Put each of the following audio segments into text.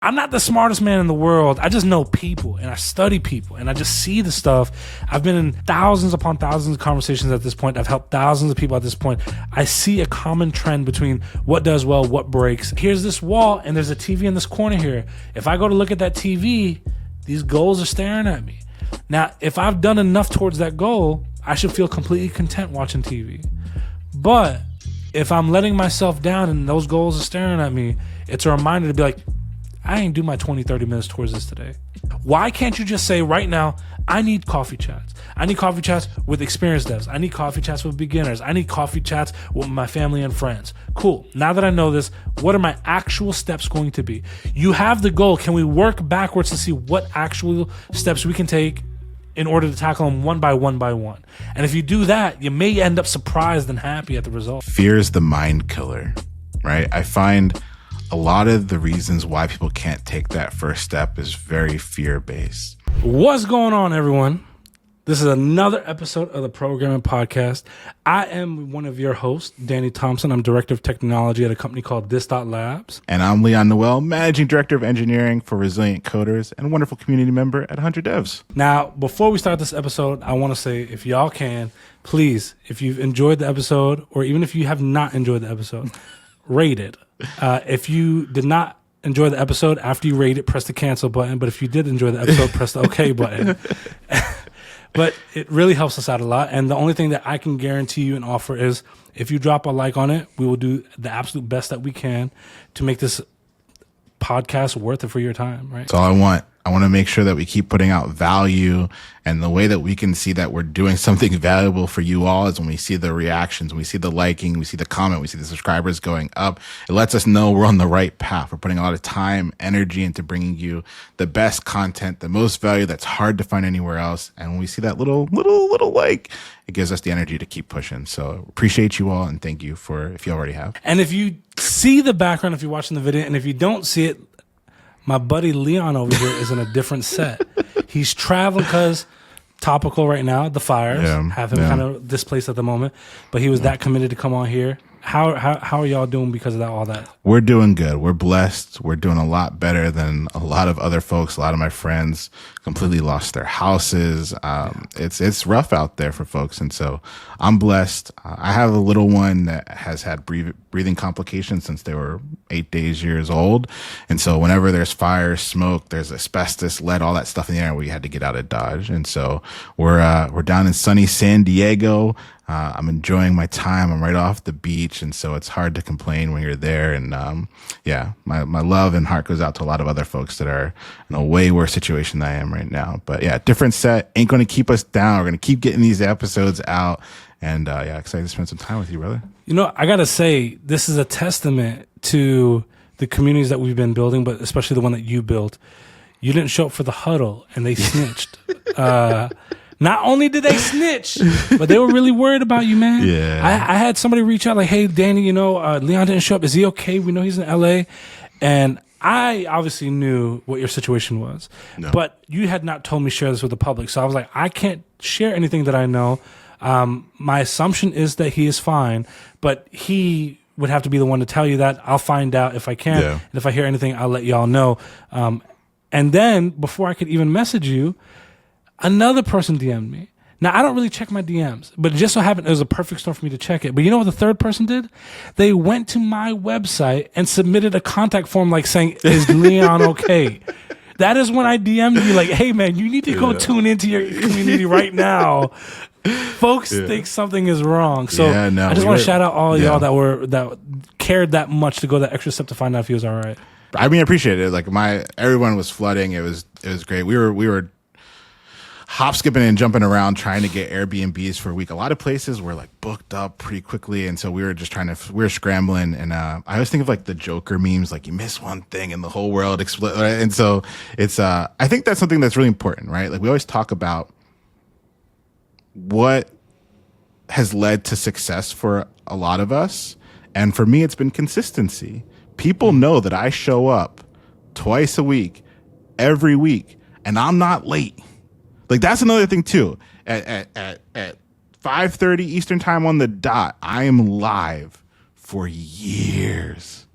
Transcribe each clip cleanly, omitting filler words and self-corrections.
I'm not the smartest man in the world. I just know people and I study people and I just see the stuff. I've been in thousands upon thousands of conversations at this point. I've helped thousands of people at this point. I see a common trend between what does well, what breaks. Here's this wall and there's a TV in this corner here. If I go to look at that TV, these goals are staring at me. Now, if I've done enough towards that goal, I should feel completely content watching TV. But if I'm letting myself down and those goals are staring at me, it's a reminder to be like, I ain't do my 20, 30 minutes towards this today. Why can't you just say right now, I need coffee chats. I need coffee chats with experienced devs. I need coffee chats with beginners. I need coffee chats with my family and friends. Cool. Now that I know this, what are my actual steps going to be? You have the goal. Can we work backwards to see what actual steps we can take in order to tackle them one by one by one? And if you do that, you may end up surprised and happy at the result. Fear is the mind killer, right? I find a lot of the reasons why people can't take that first step is very fear-based. What's going on, everyone? This is another episode of the Programming Podcast. I am one of your hosts, Danny Thompson. I'm Director of Technology at a company called This.Labs. And I'm Leon Noel, Managing Director of Engineering for Resilient Coders and a wonderful community member at 100 Devs. Now, before we start this episode, I want to say, if y'all can, please, if you've enjoyed the episode, or even if you have not enjoyed the episode, rate it. If you did not enjoy the episode, after you rate it, press the cancel button. But if you did enjoy the episode, press the OK button. But it really helps us out a lot. And the only thing that I can guarantee you and offer is if you drop a like on it, we will do the absolute best that we can to make this podcast worth it for your time, right? That's all I want. I want to make sure that we keep putting out value, and the way that we can see that we're doing something valuable for you all is when we see the reactions, when we see the liking, we see the comment, we see the subscribers going up. It lets us know we're on the right path. We're putting a lot of time, energy into bringing you the best content, the most value that's hard to find anywhere else. And when we see that little like, it gives us the energy to keep pushing. So appreciate you all, and thank you for, if you already have. And if you see the background, if you're watching the video, and if you don't see it, my buddy Leon over here is in a different set. He's traveling because topical right now, the fires have him kind of displaced at the moment. But he was that committed to come on here. How are y'all doing because of that? All that? We're doing good. We're blessed. We're doing a lot better than a lot of other folks. A lot of my friends completely lost their houses. It's rough out there for folks, and so I'm blessed. I have a little one that has had breathing complications since they were 8 years old, and so whenever there's fire, smoke, there's asbestos, lead, all that stuff in the air, we had to get out of Dodge, and so we're down in sunny San Diego. I'm enjoying my time. I'm right off the beach, and so it's hard to complain when you're there. And my love and heart goes out to a lot of other folks that are in a way worse situation than I am right now. But yeah, different set, ain't going to keep us down. We're going to keep getting these episodes out, and excited to spend some time with you, brother. You know, I got to say, this is a testament to the communities that we've been building, but especially the one that you built. You didn't show up for the huddle, and they snitched. Not only did they snitch, but they were really worried about you, man. Yeah. I had somebody reach out like, hey, Danny, Leon didn't show up. Is he okay? We know he's in LA. And I obviously knew what your situation was. No. But you had not told me share this with the public. So I was like, I can't share anything that I know. My assumption is that he is fine, but he would have to be the one to tell you that. I'll find out if I can. Yeah. And if I hear anything, I'll let y'all know. And then before I could even message you, another person DM'd me. Now, I don't really check my DMs, but it just so happened it was a perfect storm for me to check it. But you know what the third person did? They went to my website and submitted a contact form like saying, is Leon okay? That is when I DM'd you like, hey, man, you need to go tune into your community right now. Folks think something is wrong. So I just want to shout out all y'all that cared that much to go that extra step to find out if he was all right. I mean, I appreciate it. Like everyone was flooding. It was great. We were hop skipping and jumping around trying to get Airbnbs for a week. A lot of places were like booked up pretty quickly, and so we were just we were scrambling. And I always think of like the Joker memes, like you miss one thing and the whole world explodes. And so it's I think that's something that's really important, right? Like we always talk about what has led to success for a lot of us, and for me, it's been consistency. People know that I show up twice a week, every week, and I'm not late. Like that's another thing too. At 5:30 Eastern time on the dot, I am live for years.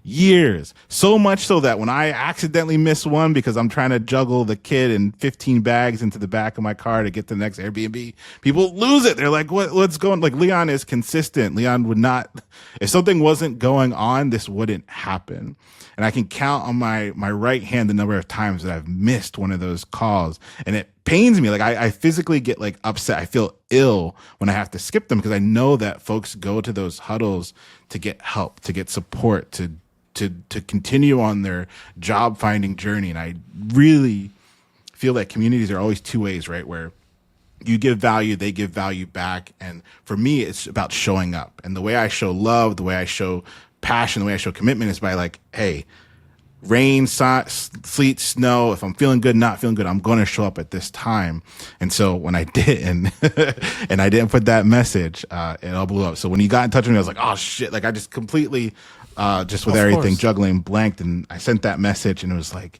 years. So much so that when I accidentally miss one because I'm trying to juggle the kid and 15 bags into the back of my car to get to the next Airbnb, people lose it. They're like, what's going, like Leon is consistent. Leon would not, if something wasn't going on, this wouldn't happen. And I can count on my right hand the number of times that I've missed one of those calls. And it pains me. Like I physically get like upset. I feel ill when I have to skip them because I know that folks go to those huddles to get help, to get support, to continue on their job finding journey. And I really feel that communities are always two ways, right? Where you give value, they give value back. And for me, it's about showing up. And the way I show love, the way I show passion, the way I show commitment is by like, hey, rain, sleet, snow, if I'm feeling good, not feeling good, I'm going to show up at this time. And so when I didn't, and I didn't put that message, it all blew up. So when he got in touch with me, I was like, oh shit. Like I just completely, just with everything juggling, blanked. And I sent that message and it was like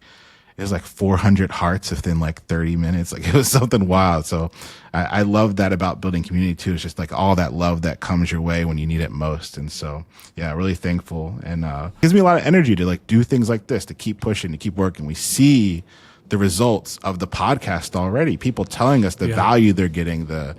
400 hearts within like 30 minutes. Like it was something wild. So I love that about building community too. It's just like all that love that comes your way when you need it most. And so, yeah, really thankful, and gives me a lot of energy to like do things like this, to keep pushing, to keep working. We see the results of the podcast already. People telling us the value they're getting, the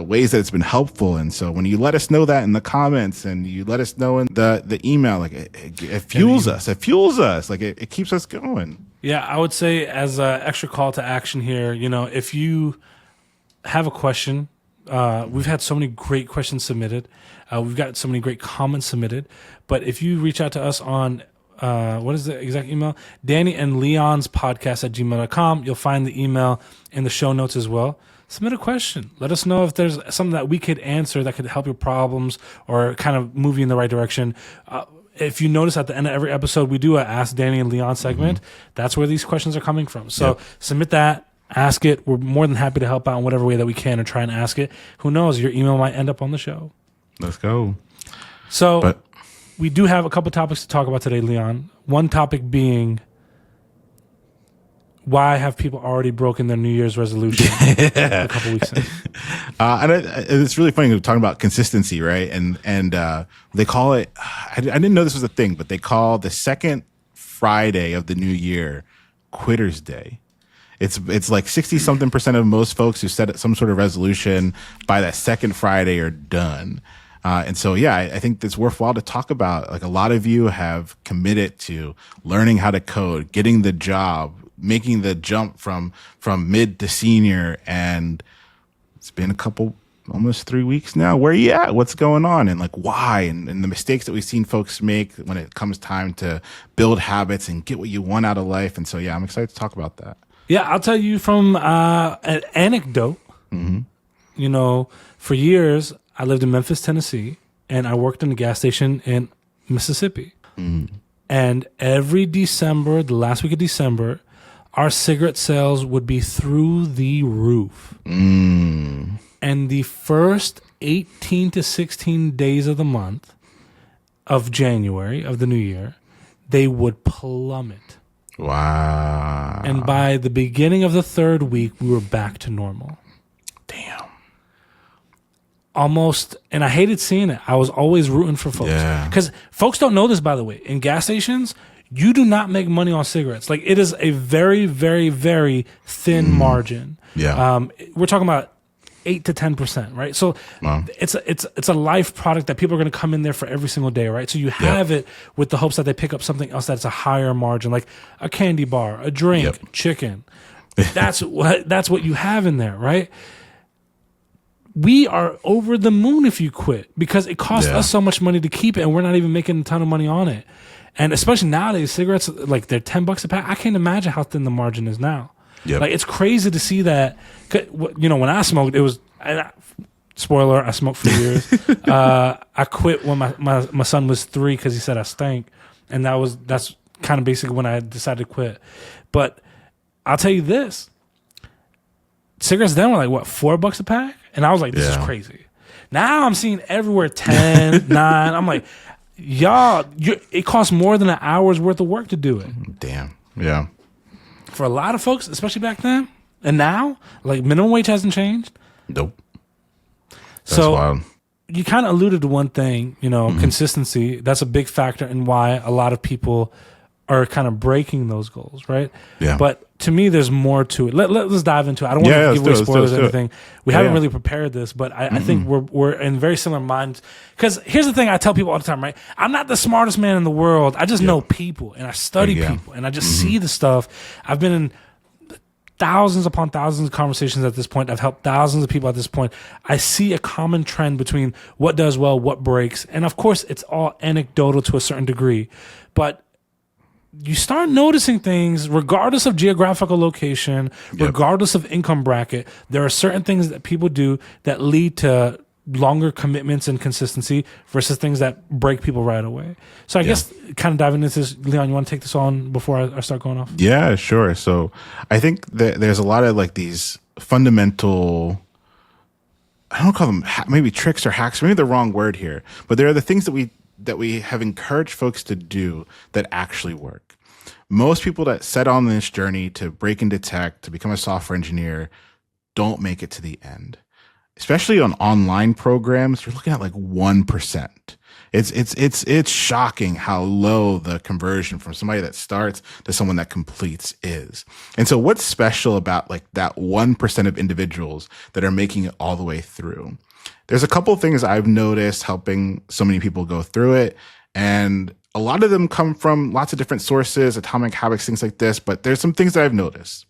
ways that it's been helpful. And so when you let us know that in the comments and you let us know in the email, like it fuels us. It fuels us. Like it keeps us going. Yeah, I would say as an extra call to action here, if you have a question, we've had so many great questions submitted. We've got so many great comments submitted. But if you reach out to us on, what is the exact email? Danny and Leon's podcast at gmail.com. You'll find the email in the show notes as well. Submit a question. Let us know if there's something that we could answer that could help your problems or kind of move you in the right direction. If you notice at the end of every episode, we do a Ask Danny and Leon segment. That's where these questions are coming from. So submit that, ask it. We're more than happy to help out in whatever way that we can and try and ask it. Who knows? Your email might end up on the show. Let's go. So we do have a couple topics to talk about today, Leon. One topic being, why have people already broken their New Year's resolution a couple weeks in? And it's really funny talking about consistency, right? And they call it, I didn't know this was a thing, but they call the second Friday of the new year Quitter's Day. It's like 60-something% of most folks who set some sort of resolution by that second Friday are done. And so, yeah, I think it's worthwhile to talk about. Like a lot of you have committed to learning how to code, getting the job, making the jump from mid to senior, and it's been almost 3 weeks now. Where are you at? What's going on? And like why? And the mistakes that we've seen folks make when it comes time to build habits and get what you want out of life. And so, yeah, I'm excited to talk about that. Yeah, I'll tell you from an anecdote. For years, I lived in Memphis, Tennessee, and I worked in a gas station in Mississippi. And every December, the last week of December, our cigarette sales would be through the roof. And the first 18 to 16 days of the month of January, of the new year, they would plummet. Wow. And by the beginning of the third week, we were back to normal. Damn. Almost, and I hated seeing it. I was always rooting for folks. Because folks don't know this, by the way. In gas stations, you do not make money on cigarettes. Like, it is a very, very, very thin margin. We're talking about 8 to 10%, right? So it's a life product that people are going to come in there for every single day, right? So you have it with the hopes that they pick up something else that's a higher margin, like a candy bar, a drink, chicken. That's what you have in there, right? We are over the moon if you quit because it costs us so much money to keep it, and we're not even making a ton of money on it. And especially nowadays, cigarettes, like, they're $10 a pack. I can't imagine how thin the margin is now. Like, it's crazy to see that. When I smoked, it was, spoiler, I smoked for years. I quit when my son was 3 because he said I stank, and that's kind of basically when I decided to quit. But I'll tell you this: cigarettes then were like, what, $4 a pack? And I was like, this is crazy. Now I'm seeing everywhere 10, 9. I'm like, y'all, it costs more than an hour's worth of work to do it. Damn. Yeah. For a lot of folks, especially back then, and now, like, minimum wage hasn't changed. Nope. That's wild. you kind of alluded to one thing, consistency. That's a big factor in why a lot of people are kind of breaking those goals, right? Yeah. But to me, there's more to it. Let's dive into it. I don't want to give away spoilers or anything. We haven't really prepared this, but I think we're in very similar minds. Because here's the thing I tell people all the time, right? I'm not the smartest man in the world. I just know people, and I study people, and I just see the stuff. I've been in thousands upon thousands of conversations at this point. I've helped thousands of people at this point. I see a common trend between what does well, what breaks. And of course, it's all anecdotal to a certain degree. But you start noticing things regardless of geographical location, regardless of income bracket. There are certain things that people do that lead to longer commitments and consistency versus things that break people right away. So I guess kind of diving into this, Leon, you want to take this on before I start going off? Yeah, sure. So I think that there's a lot of like these fundamental, I don't call them maybe tricks or hacks, maybe the wrong word here, but there are the things that we have encouraged folks to do that actually work. Most people that set on this journey to break into tech, to become a software engineer, don't make it to the end. Especially on online programs, you're looking at like 1%. It's shocking how low the conversion from somebody that starts to someone that completes is. And so what's special about like that 1% of individuals that are making it all the way through? There's a couple of things I've noticed helping so many people go through it. And a lot of them come from lots of different sources, Atomic Habits, things like this. But there's some things that I've noticed.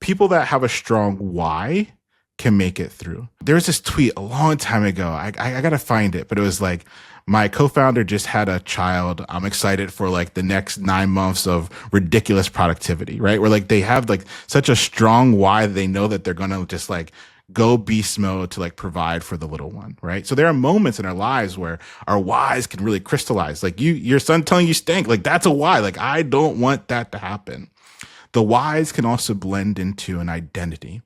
People that have a strong why can make it through. There was this tweet a long time ago. I got to find it, but it was like, my co-founder just had a child. I'm excited for like the next 9 months of ridiculous productivity, right? Where like they have like such a strong why that they know that they're going to just like go beast mode to like provide for the little one, right? So there are moments in our lives where our whys can really crystallize. Like your son telling you stink, like that's a why. Like I don't want that to happen. The whys can also blend into an identity.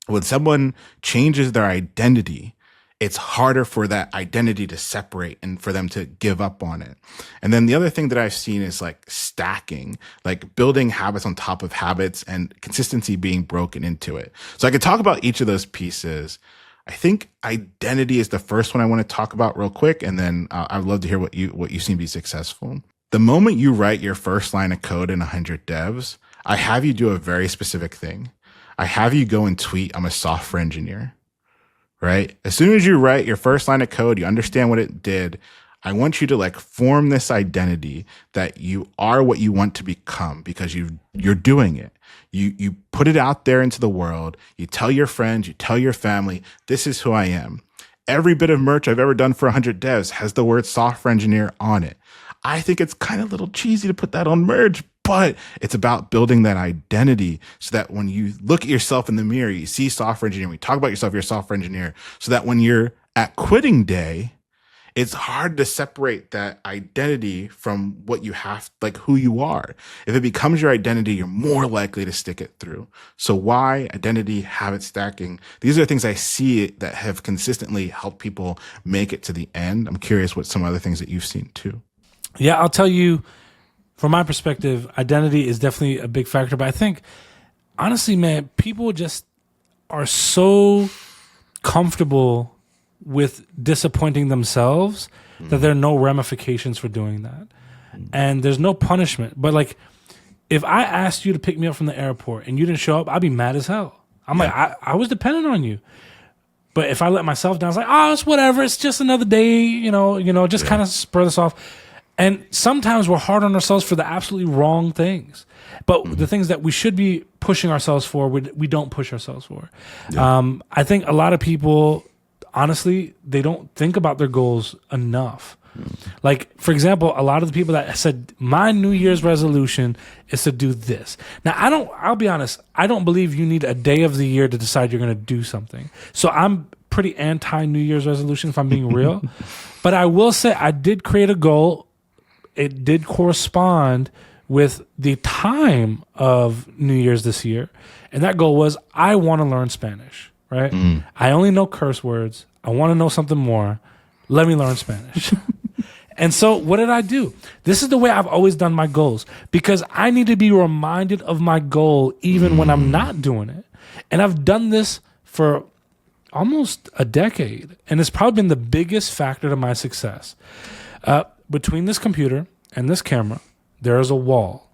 When someone changes their identity, it's harder for that identity to separate and for them to give up on it. And then the other thing that I've seen is like stacking, like building habits on top of habits and consistency being broken into it. So I could talk about each of those pieces. I think identity is the first one I want to talk about real quick. And then I'd love to hear what you seem to be successful. The moment you write your first line of code in 100 devs, I have you do a very specific thing. I have you go and tweet, I'm a software engineer, right? As soon as you write your first line of code, you understand what it did. I want you to like form this identity that you are what you want to become because you're doing it. You put it out there into the world. You tell your friends, you tell your family, this is who I am. Every bit of merch I've ever done for 100 devs has the word software engineer on it. I think it's kind of a little cheesy to put that on merch, but it's about building that identity so that when you look at yourself in the mirror, you see software engineer, when you talk about yourself, you're a software engineer, so that when you're at quitting day, it's hard to separate that identity from what you have, like who you are. If it becomes your identity, you're more likely to stick it through. So why identity, habit stacking? These are things I see that have consistently helped people make it to the end. I'm curious what some other things that you've seen too. Yeah, I'll tell you, from my perspective, identity is definitely a big factor. But I think, honestly, man, people just are so comfortable with disappointing themselves that there are no ramifications for doing that. And there's no punishment. But like, if I asked you to pick me up from the airport and you didn't show up, I'd be mad as hell. I'm like, I was dependent on you. But if I let myself down, it's like, oh, it's whatever. It's just another day, just kind of spur this off. And sometimes we're hard on ourselves for the absolutely wrong things. But the things that we should be pushing ourselves for, we don't push ourselves for. Yeah. I think a lot of people, honestly, they don't think about their goals enough. Like, for example, a lot of the people that said, my New Year's resolution is to do this. Now, I'll be honest, I don't believe you need a day of the year to decide you're going to do something. So I'm pretty anti New Year's resolution, if I'm being real. But I will say I did create a goal. It did correspond with the time of New Year's this year. And that goal was, I want to learn Spanish, right? I only know curse words. I want to know something more. Let me learn Spanish. And so what did I do? This is the way I've always done my goals, because I need to be reminded of my goal even when I'm not doing it. And I've done this for almost a decade, and it's probably been the biggest factor to my success. Between this computer and this camera, there is a wall.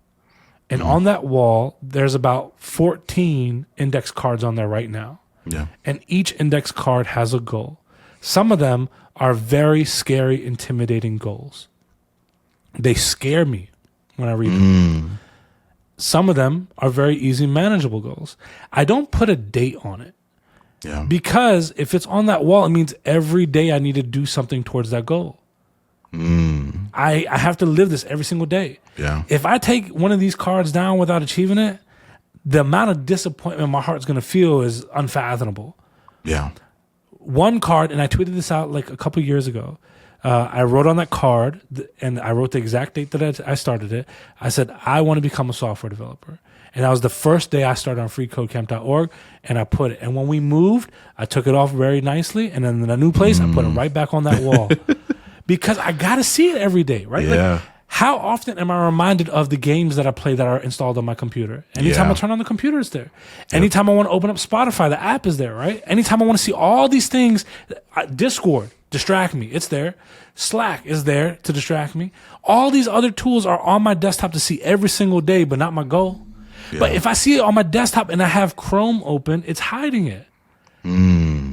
And on that wall, there's about 14 index cards on there right now. Yeah. And each index card has a goal. Some of them are very scary, intimidating goals. They scare me when I read them. Some of them are very easy, manageable goals. I don't put a date on it. Yeah. Because if it's on that wall, it means every day I need to do something towards that goal. I have to live this every single day. Yeah. If I take one of these cards down without achieving it, the amount of disappointment my heart's going to feel is unfathomable. Yeah. One card, and I tweeted this out like a couple years ago. I wrote on that card, and I wrote the exact date that I started it. I said, I want to become a software developer. And that was the first day I started on freecodecamp.org, and I put it. And when we moved, I took it off very nicely, and then in a new place, I put it right back on that wall. Because I got to see it every day, right? Yeah. Like, how often am I reminded of the games that I play that are installed on my computer? Anytime I turn on the computer, it's there. Anytime I want to open up Spotify, the app is there, right? Anytime I want to see all these things, Discord, distract me, it's there. Slack is there to distract me. All these other tools are on my desktop to see every single day, but not my goal. Yeah. But if I see it on my desktop and I have Chrome open, it's hiding it.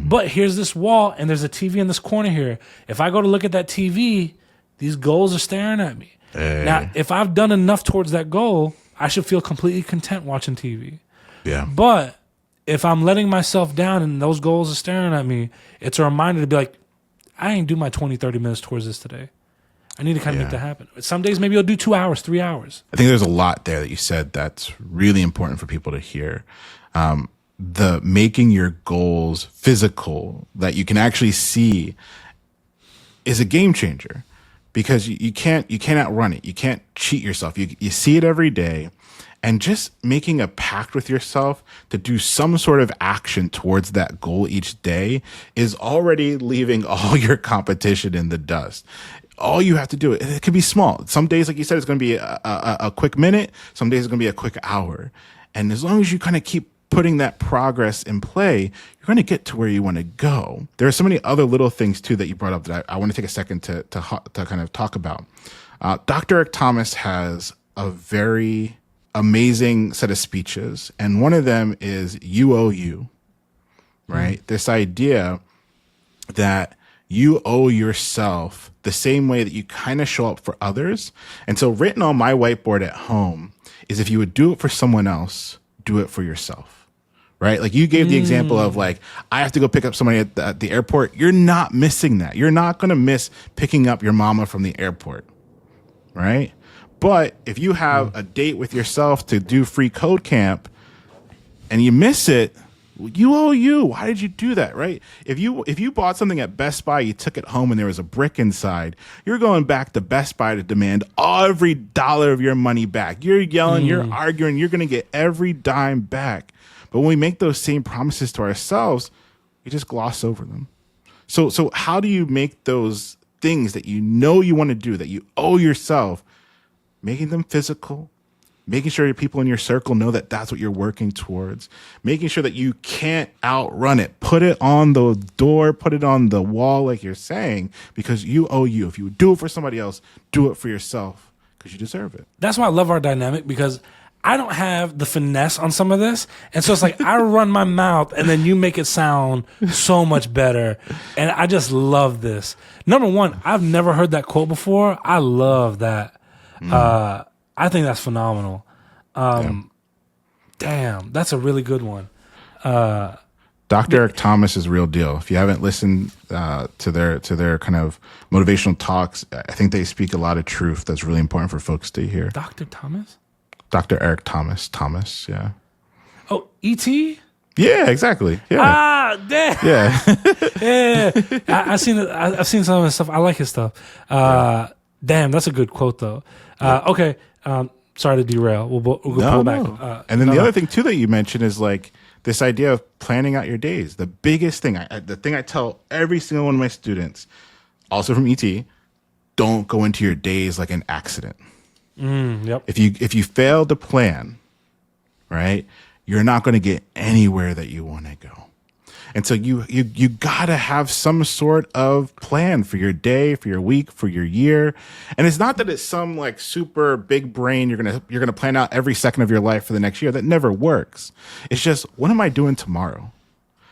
But here's this wall, and there's a TV in this corner here. If I go to look at that TV, these goals are staring at me. Hey. Now, if I've done enough towards that goal, I should feel completely content watching TV. Yeah. But if I'm letting myself down and those goals are staring at me, it's a reminder to be like, I ain't do my 20, 30 minutes towards this today. I need to kind of make that happen. Some days maybe I'll do 2 hours, 3 hours. I think there's a lot there that you said that's really important for people to hear. The making your goals physical that you can actually see is a game changer, because you can't outrun it. You can't cheat yourself. You see it every day, and just making a pact with yourself to do some sort of action towards that goal each day is already leaving all your competition in the dust. All you have to do, it could be small. Some days, like you said, it's going to be a quick minute. Some days it's going to be a quick hour. And as long as you kind of keep putting that progress in play, you're going to get to where you want to go. There are so many other little things too that you brought up that I want to take a second to kind of talk about. Dr. Eric Thomas has a very amazing set of speeches, and one of them is "You owe you," right? This idea that you owe yourself the same way that you kind of show up for others. And so written on my whiteboard at home is, if you would do it for someone else, do it for yourself. Right? Like you gave the example of like, I have to go pick up somebody at the airport. You're not missing that. You're not going to miss picking up your mama from the airport. Right? But if you have a date with yourself to do free code camp and you miss it, you owe you. Why did you do that? Right? If you bought something at Best Buy, you took it home and there was a brick inside, you're going back to Best Buy to demand every dollar of your money back. You're yelling, you're arguing, you're going to get every dime back. But when we make those same promises to ourselves, we just gloss over them. So how do you make those things that you know you want to do, that you owe yourself, making them physical, making sure your people in your circle know that that's what you're working towards, making sure that you can't outrun it, put it on the door, put it on the wall, like you're saying, because you owe you. If you do it for somebody else, do it for yourself, because you deserve it. That's why I love our dynamic, because I don't have the finesse on some of this. And so it's like I run my mouth and then you make it sound so much better. And I just love this. Number one, I've never heard that quote before. I love that. I think that's phenomenal. Damn, that's a really good one. Dr. Eric Thomas is real deal. If you haven't listened to their kind of motivational talks, I think they speak a lot of truth that's really important for folks to hear. Dr. Thomas? Dr. Eric Thomas, yeah. Oh, E.T.? Yeah, exactly. Yeah. Ah, damn. Yeah. Yeah. I've seen some of his stuff. I like his stuff. Damn, that's a good quote, though. Okay. Sorry to derail. We'll pull back. And then the other thing, too, that you mentioned is like this idea of planning out your days. The biggest thing, the thing I tell every single one of my students, also from ET, don't go into your days like an accident. Yep. If you fail to plan, right, you're not going to get anywhere that you want to go. And so you gotta have some sort of plan for your day, for your week, for your year. And it's not that it's some like super big brain, you're gonna plan out every second of your life for the next year. That never works. It's just, what am I doing tomorrow?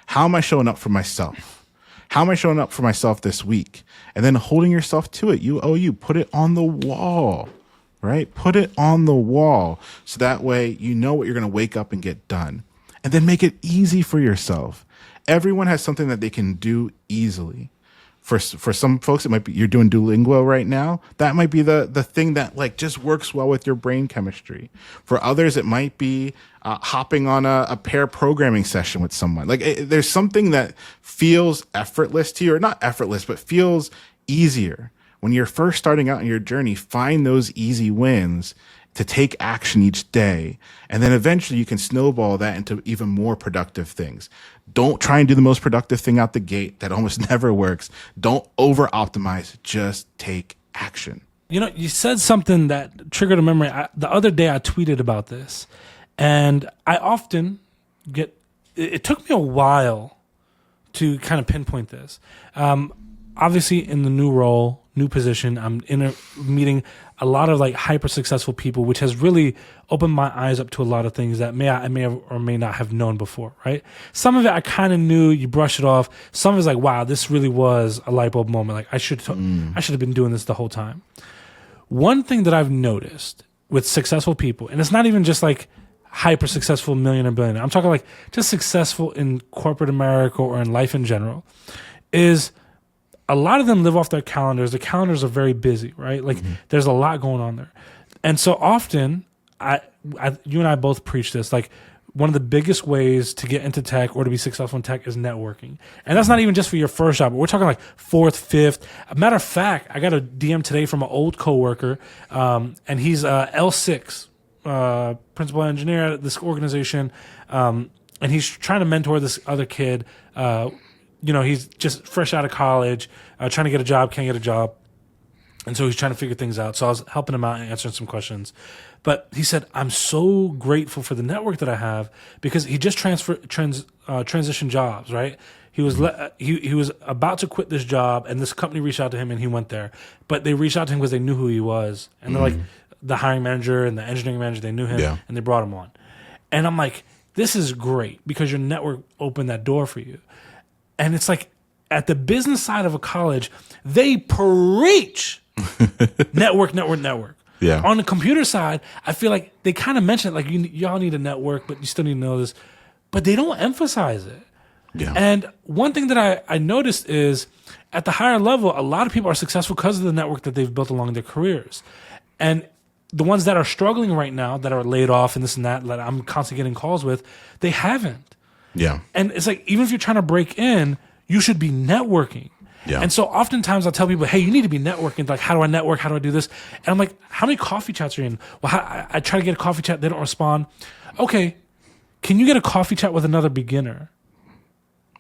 How am I showing up for myself? How am I showing up for myself this week? And then holding yourself to it. You put it on the wall, right? Put it on the wall. So that way you know what you're going to wake up and get done. And then make it easy for yourself. Everyone has something that they can do easily. For some folks, it might be you're doing Duolingo right now. That might be the thing that like just works well with your brain chemistry. For others, it might be hopping on a pair programming session with someone. Like there's something that feels effortless to you, or not effortless, but feels easier. When you're first starting out in your journey, find those easy wins to take action each day. And then eventually you can snowball that into even more productive things. Don't try and do the most productive thing out the gate. That almost never works. Don't over optimize. Just take action. You know, you said something that triggered a memory. The other day I tweeted about this, and I often get, it took me a while to kind of pinpoint this. Obviously in the new role, new position, I'm meeting a lot of like hyper successful people, which has really opened my eyes up to a lot of things that I may have or may not have known before, right? Some of it I kind of knew, you brush it off. Some of it's like, wow, this really was a light bulb moment. Like I should have been doing this the whole time. One thing that I've noticed with successful people, and it's not even just like hyper successful millionaire, billionaire, I'm talking like just successful in corporate America or in life in general, is a lot of them live off their calendars. The calendars are very busy, right? Like there's a lot going on there. And so often, you and I both preach this, like one of the biggest ways to get into tech or to be successful in tech is networking. And that's not even just for your first job, but we're talking like fourth, fifth. A matter of fact, I got a DM today from an old coworker, and he's L6, principal engineer at this organization, and he's trying to mentor this other kid. He's just fresh out of college, trying to get a job, can't get a job. And so he's trying to figure things out. So I was helping him out and answering some questions. But he said, I'm so grateful for the network that I have, because he just transitioned jobs, right? He was he was about to quit this job, and this company reached out to him, and he went there. But they reached out to him because they knew who he was. And they're like, the hiring manager and the engineering manager, they knew him, and they brought him on. And I'm like, this is great, because your network opened that door for you. And it's like at the business side of a college, they preach network. Yeah. On the computer side, I feel like they kind of mention it, like y'all need a network, but you still need to know this. But they don't emphasize it. Yeah. And one thing that I noticed is at the higher level, a lot of people are successful because of the network that they've built along their careers. And the ones that are struggling right now, that are laid off and this and that I'm constantly getting calls with, they haven't. Yeah. And it's like, even if you're trying to break in, you should be networking. Yeah. And so oftentimes I'll tell people, hey, you need to be networking. Like, how do I network? How do I do this? And I'm like, how many coffee chats are you in? Well, I try to get a coffee chat. They don't respond. Okay. Can you get a coffee chat with another beginner?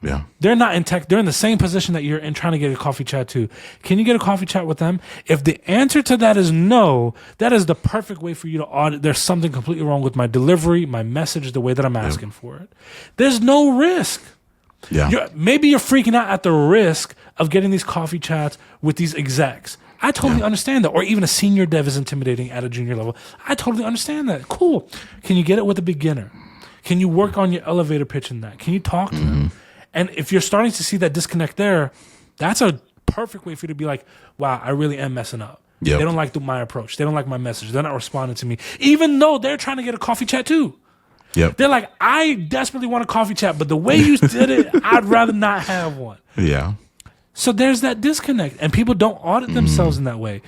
Yeah. They're not in tech. They're in the same position that you're in, trying to get a coffee chat to. Can you get a coffee chat with them? If the answer to that is no, that is the perfect way for you to audit. There's something completely wrong with my delivery, my message, the way that I'm asking for it. There's no risk. Yeah. Maybe you're freaking out at the risk of getting these coffee chats with these execs. I totally understand that. Or even a senior dev is intimidating at a junior level. I totally understand that. Cool. Can you get it with a beginner? Can you work on your elevator pitch in that? Can you talk to them? And if you're starting to see that disconnect there, that's a perfect way for you to be like, wow, I really am messing up. Yep. They don't like my approach. They don't like my message. They're not responding to me, even though they're trying to get a coffee chat too. Yep. They're like, I desperately want a coffee chat, but the way you did it, I'd rather not have one. Yeah. So there's that disconnect, and people don't audit themselves in that way.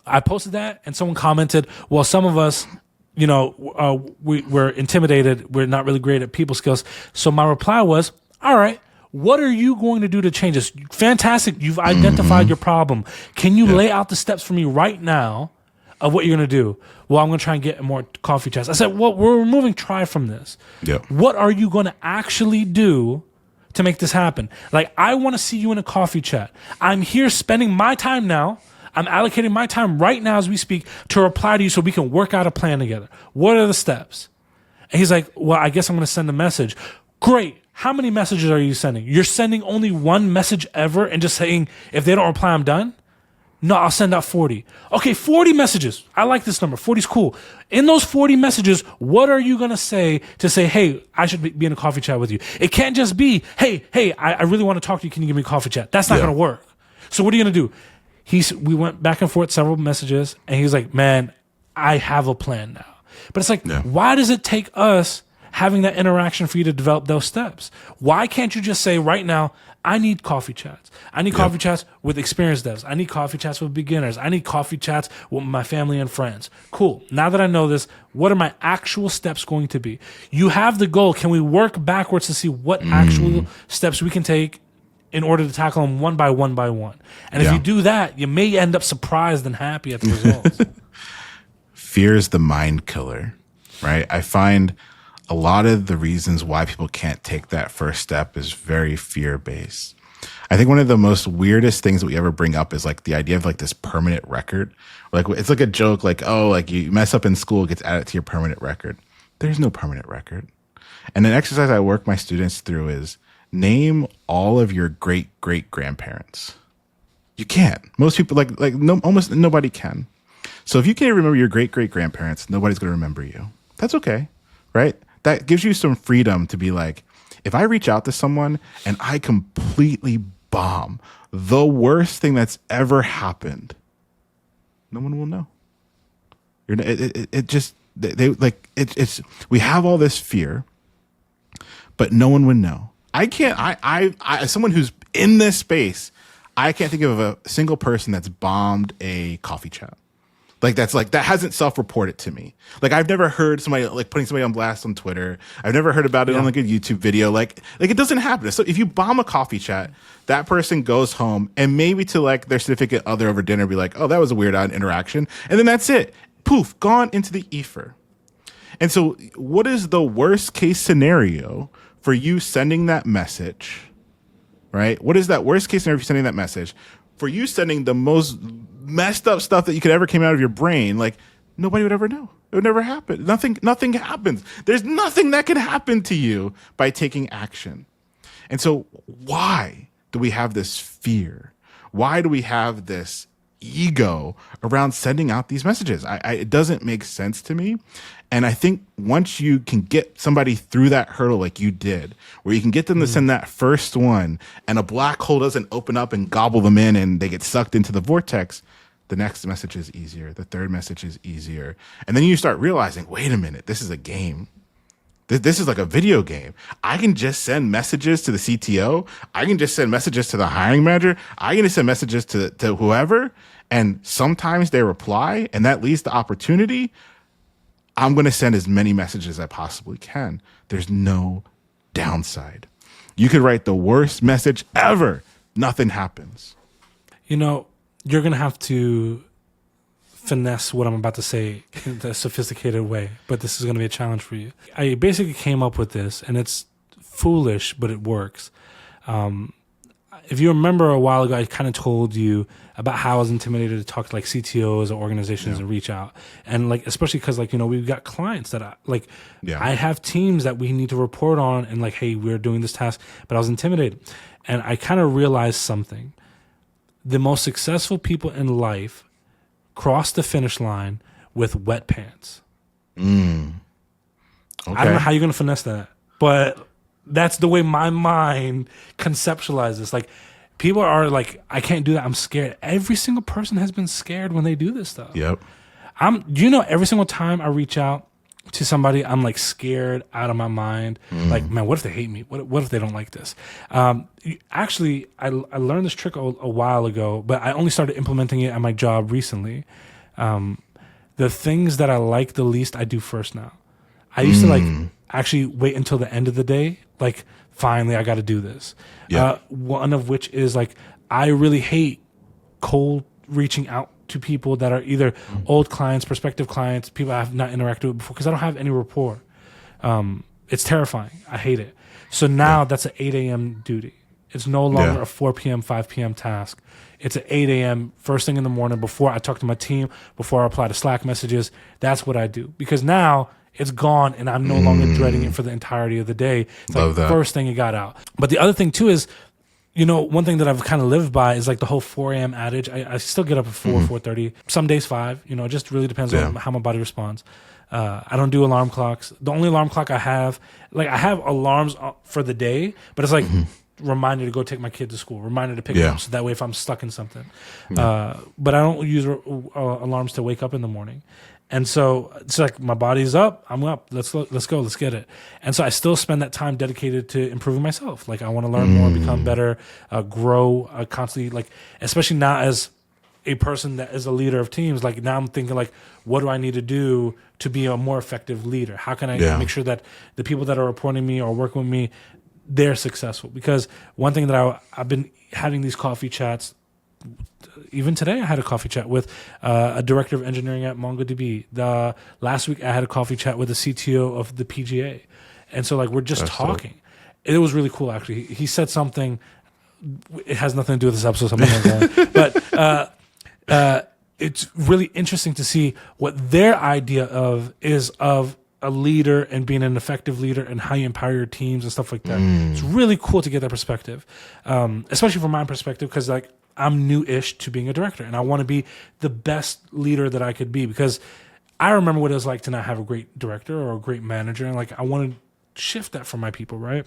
I posted that, and someone commented, well, some of us, we're intimidated. We're not really great at people skills. So my reply was, all right, what are you going to do to change this? Fantastic. You've identified your problem. Can you lay out the steps for me right now of what you're going to do? Well, I'm going to try and get more coffee chats. I said, well, we're removing try from this. Yep. What are you going to actually do to make this happen? Like, I want to see you in a coffee chat. I'm here spending my time now. I'm allocating my time right now as we speak to reply to you so we can work out a plan together. What are the steps? And he's like, well, I guess I'm going to send a message. Great. how many messages are you sending? You're sending only one message ever and just saying, if they don't reply, I'm done? No, I'll send out 40. Okay, 40 messages. I like this number. 40 is cool. In those 40 messages, what are you going to say, hey, I should be in a coffee chat with you? It can't just be, hey, I really want to talk to you. Can you give me a coffee chat? That's not going to work. So what are you going to do? We went back and forth several messages, and he's like, man, I have a plan now. But it's like, why does it take us having that interaction for you to develop those steps? Why can't you just say right now, I need coffee chats. I need coffee chats with experienced devs. I need coffee chats with beginners. I need coffee chats with my family and friends. Cool. Now that I know this, what are my actual steps going to be? You have the goal. Can we work backwards to see what actual steps we can take in order to tackle them one by one by one? And if you do that, you may end up surprised and happy at the results. Fear is the mind killer, right? I find a lot of the reasons why people can't take that first step is very fear-based. I think one of the most weirdest things that we ever bring up is like the idea of like this permanent record. Like it's like a joke, like, oh, like you mess up in school, it gets added to your permanent record. There's no permanent record. And an exercise I work my students through is name all of your great-great-grandparents. You can't. Most people almost nobody can. So if you can't remember your great-great-grandparents, nobody's going to remember you. That's okay, right? That gives you some freedom to be like, if I reach out to someone and I completely bomb, the worst thing that's ever happened, no one will know. We have all this fear, but no one would know. I as someone who's in this space, I can't think of a single person that's bombed a coffee chat. That hasn't self-reported to me. Like I've never heard somebody like putting somebody on blast on Twitter. I've never heard about it on like a YouTube video. Like it doesn't happen. So if you bomb a coffee chat, that person goes home and maybe to like their significant other over dinner be like, oh, that was a weird interaction. And then that's it. Poof, gone into the ether. And so what is the worst case scenario for you sending that message, right? What is that worst case scenario for sending that message? For you sending the most messed up stuff that you could ever came out of your brain, like nobody would ever know. It would never happen. Nothing happens. There's nothing that can happen to you by taking action. And so why do we have this fear? Why do we have this ego around sending out these messages? It doesn't make sense to me. And I think once you can get somebody through that hurdle like you did, where you can get them to send that first one and a black hole doesn't open up and gobble them in and they get sucked into the vortex, the next message is easier. The third message is easier. And then you start realizing, wait a minute, this is a game. This is like a video game. I can just send messages to the CTO. I can just send messages to the hiring manager. I can just send messages to whoever. And sometimes they reply and that leads to opportunity. I'm going to send as many messages as I possibly can. There's no downside. You could write the worst message ever. Nothing happens. You know, you're going to have to finesse what I'm about to say in a sophisticated way, but this is going to be a challenge for you. I basically came up with this, and it's foolish, but it works. If you remember a while ago, I kind of told you about how I was intimidated to talk to like CTOs or organizations and reach out. And like, especially because like, you know, we've got clients that I have teams that we need to report on and like, hey, we're doing this task, but I was intimidated. And I kind of realized something. The most successful people in life cross the finish line with wet pants. Okay. I don't know how you're going to finesse that, but that's the way my mind conceptualizes. Like, people are like, I can't do that. I'm scared. Every single person has been scared when they do this stuff. Yep. Every single time I reach out to somebody, I'm like scared out of my mind. Like, man, what if they hate me? What if they don't like this? Actually, I learned this trick a while ago, but I only started implementing it at my job recently. The things that I like the least, I do first now. I used to like actually wait until the end of the day. Like, finally, I got to do this. Yeah. One of which is like, I really hate cold reaching out to people that are either old clients, prospective clients, people I have not interacted with before, because I don't have any rapport. It's terrifying. I hate it. So now that's an 8 a.m. duty. It's no longer a 4 p.m., 5 p.m. task. It's at 8 a.m. first thing in the morning before I talk to my team, before I reply to Slack messages. That's what I do. Because now It's gone, and I'm no longer dreading it for the entirety of the day. It's Love like that. first thing it got out. But the other thing too is, one thing that I've kind of lived by is like the whole 4 a.m. adage. I still get up at 4:30. Some days 5. It just really depends on how my body responds. I don't do alarm clocks. The only alarm clock I have alarms for the day, but it's like reminder to go take my kid to school, reminder to pick him up, so that way if I'm stuck in something. But I don't use alarms to wake up in the morning. And so it's like my body's up, I'm up. Let's go, let's get it. And so I still spend that time dedicated to improving myself. Like I want to learn more, become better, grow constantly. Like especially now as a person that is a leader of teams, like now I'm thinking like, what do I need to do to be a more effective leader? How can I make sure that the people that are reporting me or working with me, they're successful? Because one thing that I've been having these coffee chats. Even today, I had a coffee chat with a director of engineering at MongoDB. Last week, I had a coffee chat with the CTO of the PGA. And so, like, we're just talking. Dope. It was really cool, actually. He said something. It has nothing to do with this episode, but it's really interesting to see what their idea is of a leader and being an effective leader and how you empower your teams and stuff like that. It's really cool to get that perspective, especially from my perspective, because, like, I'm new-ish to being a director, and I want to be the best leader that I could be, because I remember what it was like to not have a great director or a great manager, and like I want to shift that for my people, right?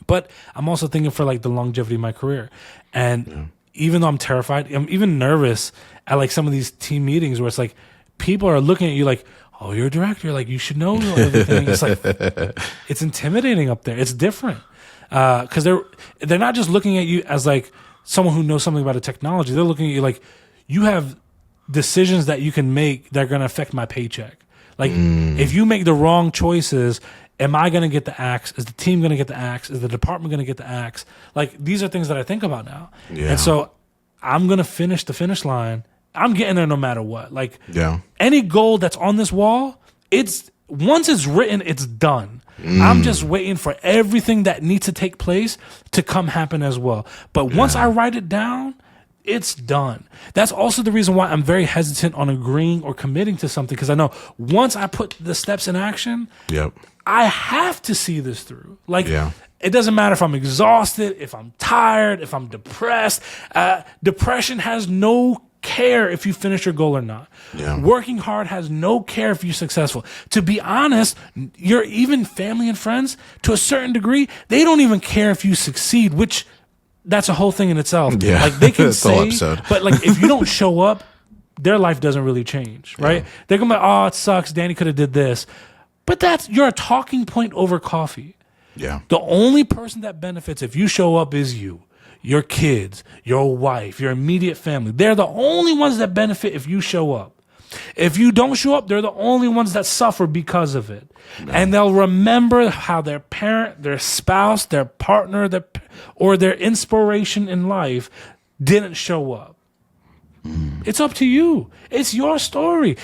But I'm also thinking for like the longevity of my career, and even though I'm terrified, I'm even nervous at like some of these team meetings where it's like people are looking at you like, "Oh, you're a director, like you should know everything." It's like it's intimidating up there. It's different because they're not just looking at you as like someone who knows something about a technology. They're looking at you like you have decisions that you can make that are going to affect my paycheck. Like if you make the wrong choices, am I going to get the axe? Is the team going to get the axe? Is the department going to get the axe? Like these are things that I think about now. Yeah. And so I'm going to finish the finish line. I'm getting there no matter what. Like any goal that's on this wall, once it's written, it's done. I'm just waiting for everything that needs to take place to come happen as well. But once I write it down, it's done. That's also the reason why I'm very hesitant on agreeing or committing to something, because I know once I put the steps in action, I have to see this through. Like, it doesn't matter if I'm exhausted, if I'm tired, if I'm depressed. Depression has no care if you finish your goal or not. Working hard has no care if you're successful. To be honest, your even family and friends, to a certain degree, they don't even care if you succeed, which that's a whole thing in itself. Like they can say, but like if you don't show up, their life doesn't really change, right? They're gonna be like, "Oh, it sucks. Danny could have did this," but you're a talking point over coffee. The only person that benefits if you show up is you. Your kids, your wife, your immediate family. They're the only ones that benefit if you show up. If you don't show up, they're the only ones that suffer because of it. And they'll remember how their parent, their spouse, their partner, or their inspiration in life didn't show up. It's up to you. It's your story.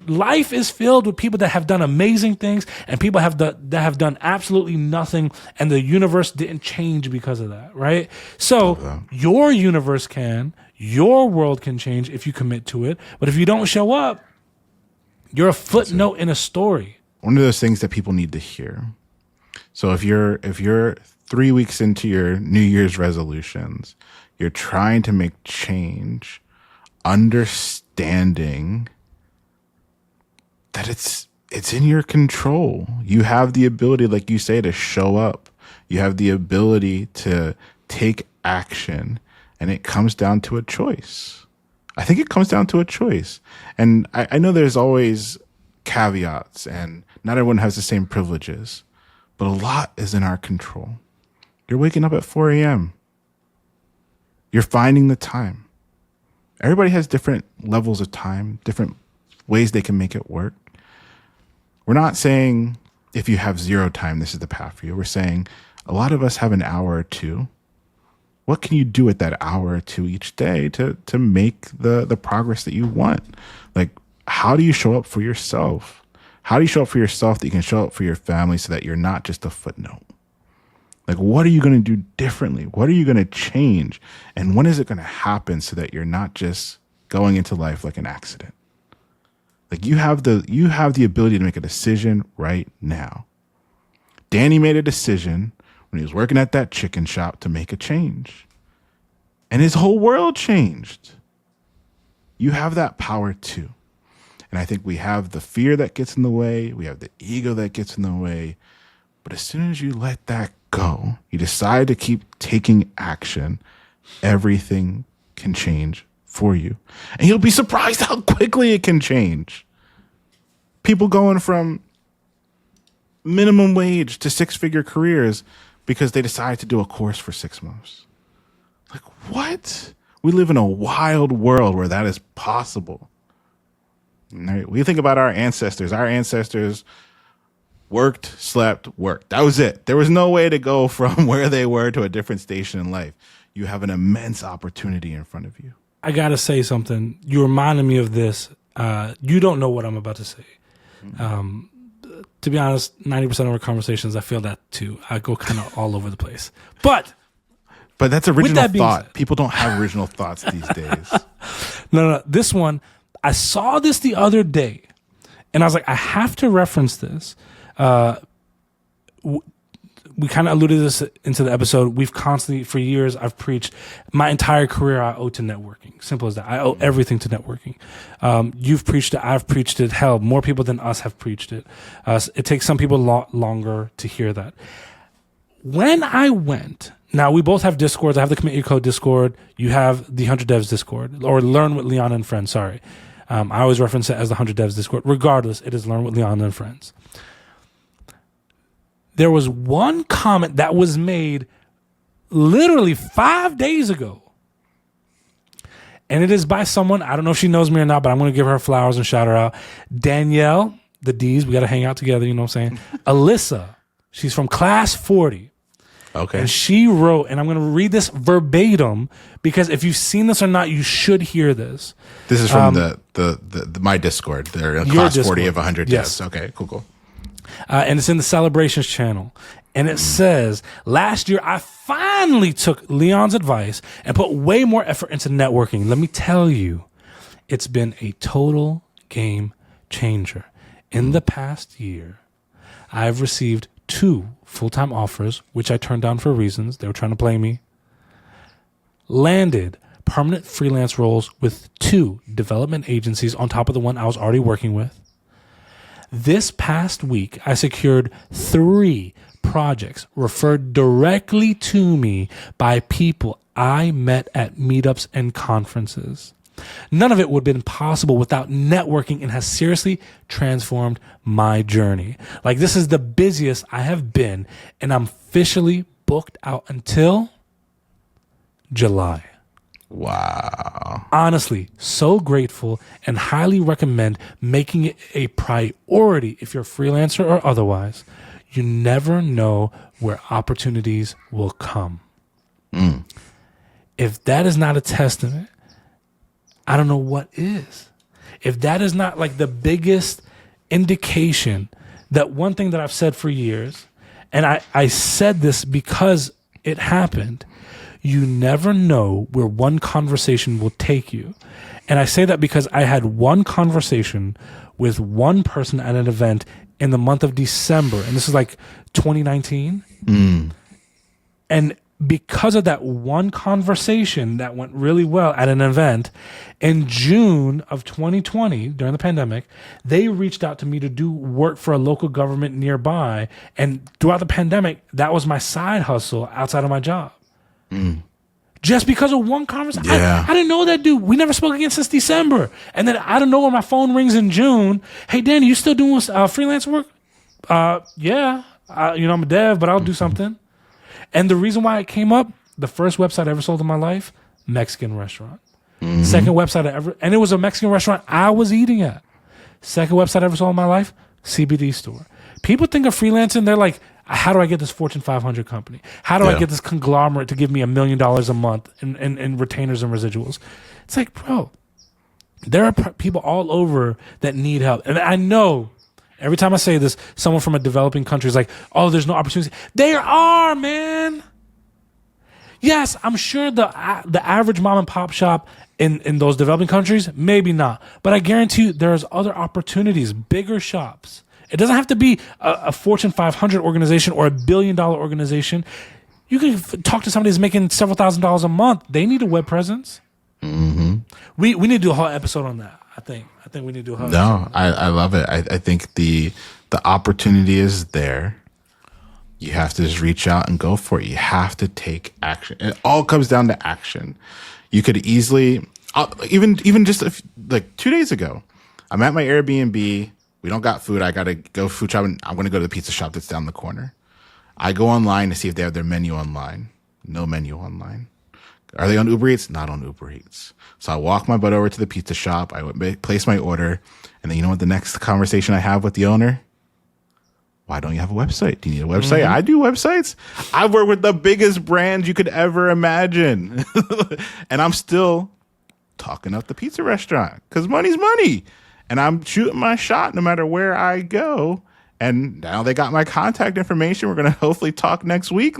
Life is filled with people that have done amazing things and people that have done absolutely nothing, and the universe didn't change because of that, right? So your universe your world can change if you commit to it. But if you don't show up, you're a footnote in a story. One of those things that people need to hear. So if you're 3 weeks into your New Year's resolutions, you're trying to make change, understanding that it's in your control. You have the ability, like you say, to show up. You have the ability to take action, and it comes down to a choice. I think it comes down to a choice. And I know there's always caveats, and not everyone has the same privileges, but a lot is in our control. You're waking up at 4 a.m. You're finding the time. Everybody has different levels of time, different ways they can make it work. We're not saying if you have 0 time, this is the path for you. We're saying a lot of us have an hour or two. What can you do with that hour or two each day to make the progress that you want? Like, how do you show up for yourself? How do you show up for yourself that you can show up for your family so that you're not just a footnote? Like, what are you going to do differently? What are you going to change? And when is it going to happen so that you're not just going into life like an accident? Like you have the ability to make a decision right now. Danny made a decision when he was working at that chicken shop to make a change. And his whole world changed. You have that power too. And I think we have the fear that gets in the way. We have the ego that gets in the way. But as soon as you let that go, you decide to keep taking action, everything can change for you. And you'll be surprised how quickly it can change. People going from minimum wage to six-figure careers because they decide to do a course for 6 months. Like, what? We live in a wild world where that is possible. Right? We think about our ancestors. Our ancestors worked, slept, worked. That was it. There was no way to go from where they were to a different station in life. You have an immense opportunity in front of you. I got to say something. You reminded me of this. You don't know what I'm about to say. To be honest, 90% of our conversations, I feel that too. I go kind of all over the place. But that's original thought. Said, people don't have original thoughts these days. No. This one, I saw this the other day, and I was like, I have to reference this. We kind of alluded this into the episode. We've constantly, for years, I've preached my entire career. I owe to networking. Simple as that. I owe everything to networking. You've preached it. I've preached it. Hell, more people than us have preached it. It takes some people longer to hear that. When I went, now we both have Discords. I have the Commit Your Code Discord. You have the 100 Devs Discord, or Learn with Leon and Friends. Sorry. I always reference it as the 100 Devs Discord. Regardless, it is Learn with Leon and Friends. There was one comment that was made literally 5 days ago. And it is by someone, I don't know if she knows me or not, but I'm going to give her flowers and shout her out. Danielle, the D's, we got to hang out together, you know what I'm saying? Alyssa, she's from class 40. Okay. And she wrote, and I'm going to read this verbatim because if you've seen this or not, you should hear this. This is from the my Discord. They're in class Discord. 40 of 100 Yes. devs. Okay, cool. And it's in the Celebrations channel. And it says, last year, I finally took Leon's advice and put way more effort into networking. Let me tell you, it's been a total game changer. In the past year, I've received 2 full-time offers, which I turned down for reasons. They were trying to play me. Landed permanent freelance roles with 2 development agencies on top of the one I was already working with. This past week, I secured 3 projects referred directly to me by people I met at meetups and conferences. None of it would have been possible without networking and has seriously transformed my journey. Like, this is the busiest I have been, and I'm officially booked out until July. Wow. Honestly, so grateful and highly recommend making it a priority if you're a freelancer or otherwise. You never know where opportunities will come. If that is not a testament, I don't know what is. If that is not like the biggest indication that one thing that I've said for years, and I said this because it happened, you never know where one conversation will take you. And I say that because I had one conversation with one person at an event in the month of December, and this is like 2019. And because of that one conversation that went really well at an event, in June of 2020, during the pandemic, they reached out to me to do work for a local government nearby. And throughout the pandemic, that was my side hustle outside of my job. Just because of one conversation. Yeah. I didn't know that dude. We never spoke again since December. And then I don't know where my phone rings in June. Hey, Danny, you still doing freelance work? Yeah. I'm a dev, but I'll do something. And the reason why it came up, the first website I ever sold in my life, Mexican restaurant. Second website I ever, and it was a Mexican restaurant I was eating at. Second website I ever sold in my life, CBD store. People think of freelancing, they're like, how do I get this Fortune 500 company? How do I get this conglomerate to give me $1 million a month in retainers and residuals? It's like, bro, there are people all over that need help. And I know every time I say this, someone from a developing country is like, oh, there's no opportunity. There are, man. Yes, I'm sure the average mom and pop shop in those developing countries, maybe not. But I guarantee you there's other opportunities, bigger shops. It doesn't have to be a Fortune 500 organization or $1 billion organization. You can talk to somebody who's making several $1,000s a month. They need a web presence. Mm-hmm. We need to do a whole episode on that. I think we need to do a whole episode. I love it. I think the opportunity is there. You have to just reach out and go for it. You have to take action. It all comes down to action. You could easily, even just like 2 days ago, I'm at my Airbnb. We don't got food. I got to go food shopping. I'm going to go to the pizza shop that's down the corner. I go online to see if they have their menu online. No menu online. Are they on Uber Eats? Not on Uber Eats. So I walk my butt over to the pizza shop. I place my order. And then you know what the next conversation I have with the owner? Why don't you have a website? Do you need a website? I do websites. I've worked with the biggest brands you could ever imagine. And I'm still talking up the pizza restaurant because money's money. And I'm shooting my shot no matter where I go. And now they got my contact information. We're going to hopefully talk next week.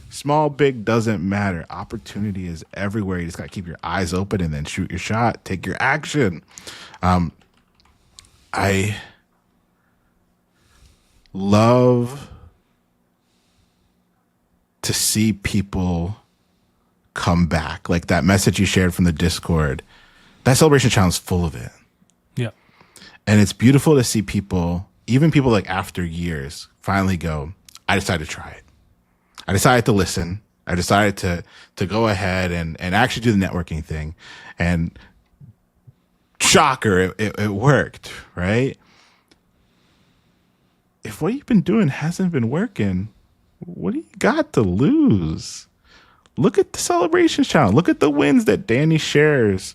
Small, big doesn't matter. Opportunity is everywhere. You just got to keep your eyes open and then shoot your shot. Take your action. I love to see people come back. Like that message you shared from the Discord. That celebration channel is full of it. Yeah. And it's beautiful to see people, even people like after years, finally go, I decided to try it. I decided to listen. I decided to go ahead and actually do the networking thing. And shocker, it worked, right? If what you've been doing hasn't been working, what do you got to lose? Look at the celebrations channel. Look at the wins that Danny shares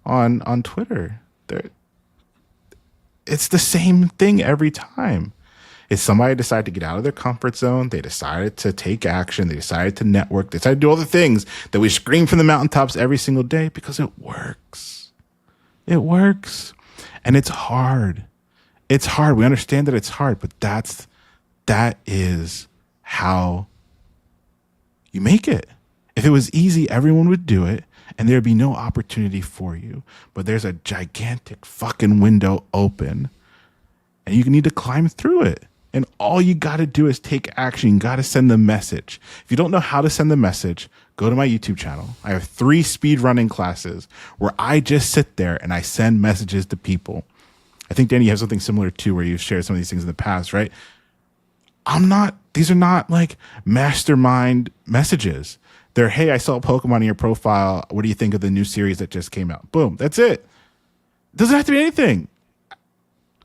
on Twitter. It's the same thing every time. It's somebody decided to get out of their comfort zone. They decided to take action. They decided to network. They decided to do all the things that we scream from the mountaintops every single day because it works. It works. And it's hard. It's hard. We understand that it's hard, but that is how you make it. If it was easy, everyone would do it and there'd be no opportunity for you. But there's a gigantic fucking window open and you need to climb through it. And all you got to do is take action. You got to send the message. If you don't know how to send the message, go to my YouTube channel. I have 3 speed running classes where I just sit there and I send messages to people. I think, Danny, you have something similar too, where you've shared some of these things in the past, right? These are not like mastermind messages. They're, hey, I saw a Pokemon in your profile. What do you think of the new series that just came out? Boom. That's it. It doesn't have to be anything.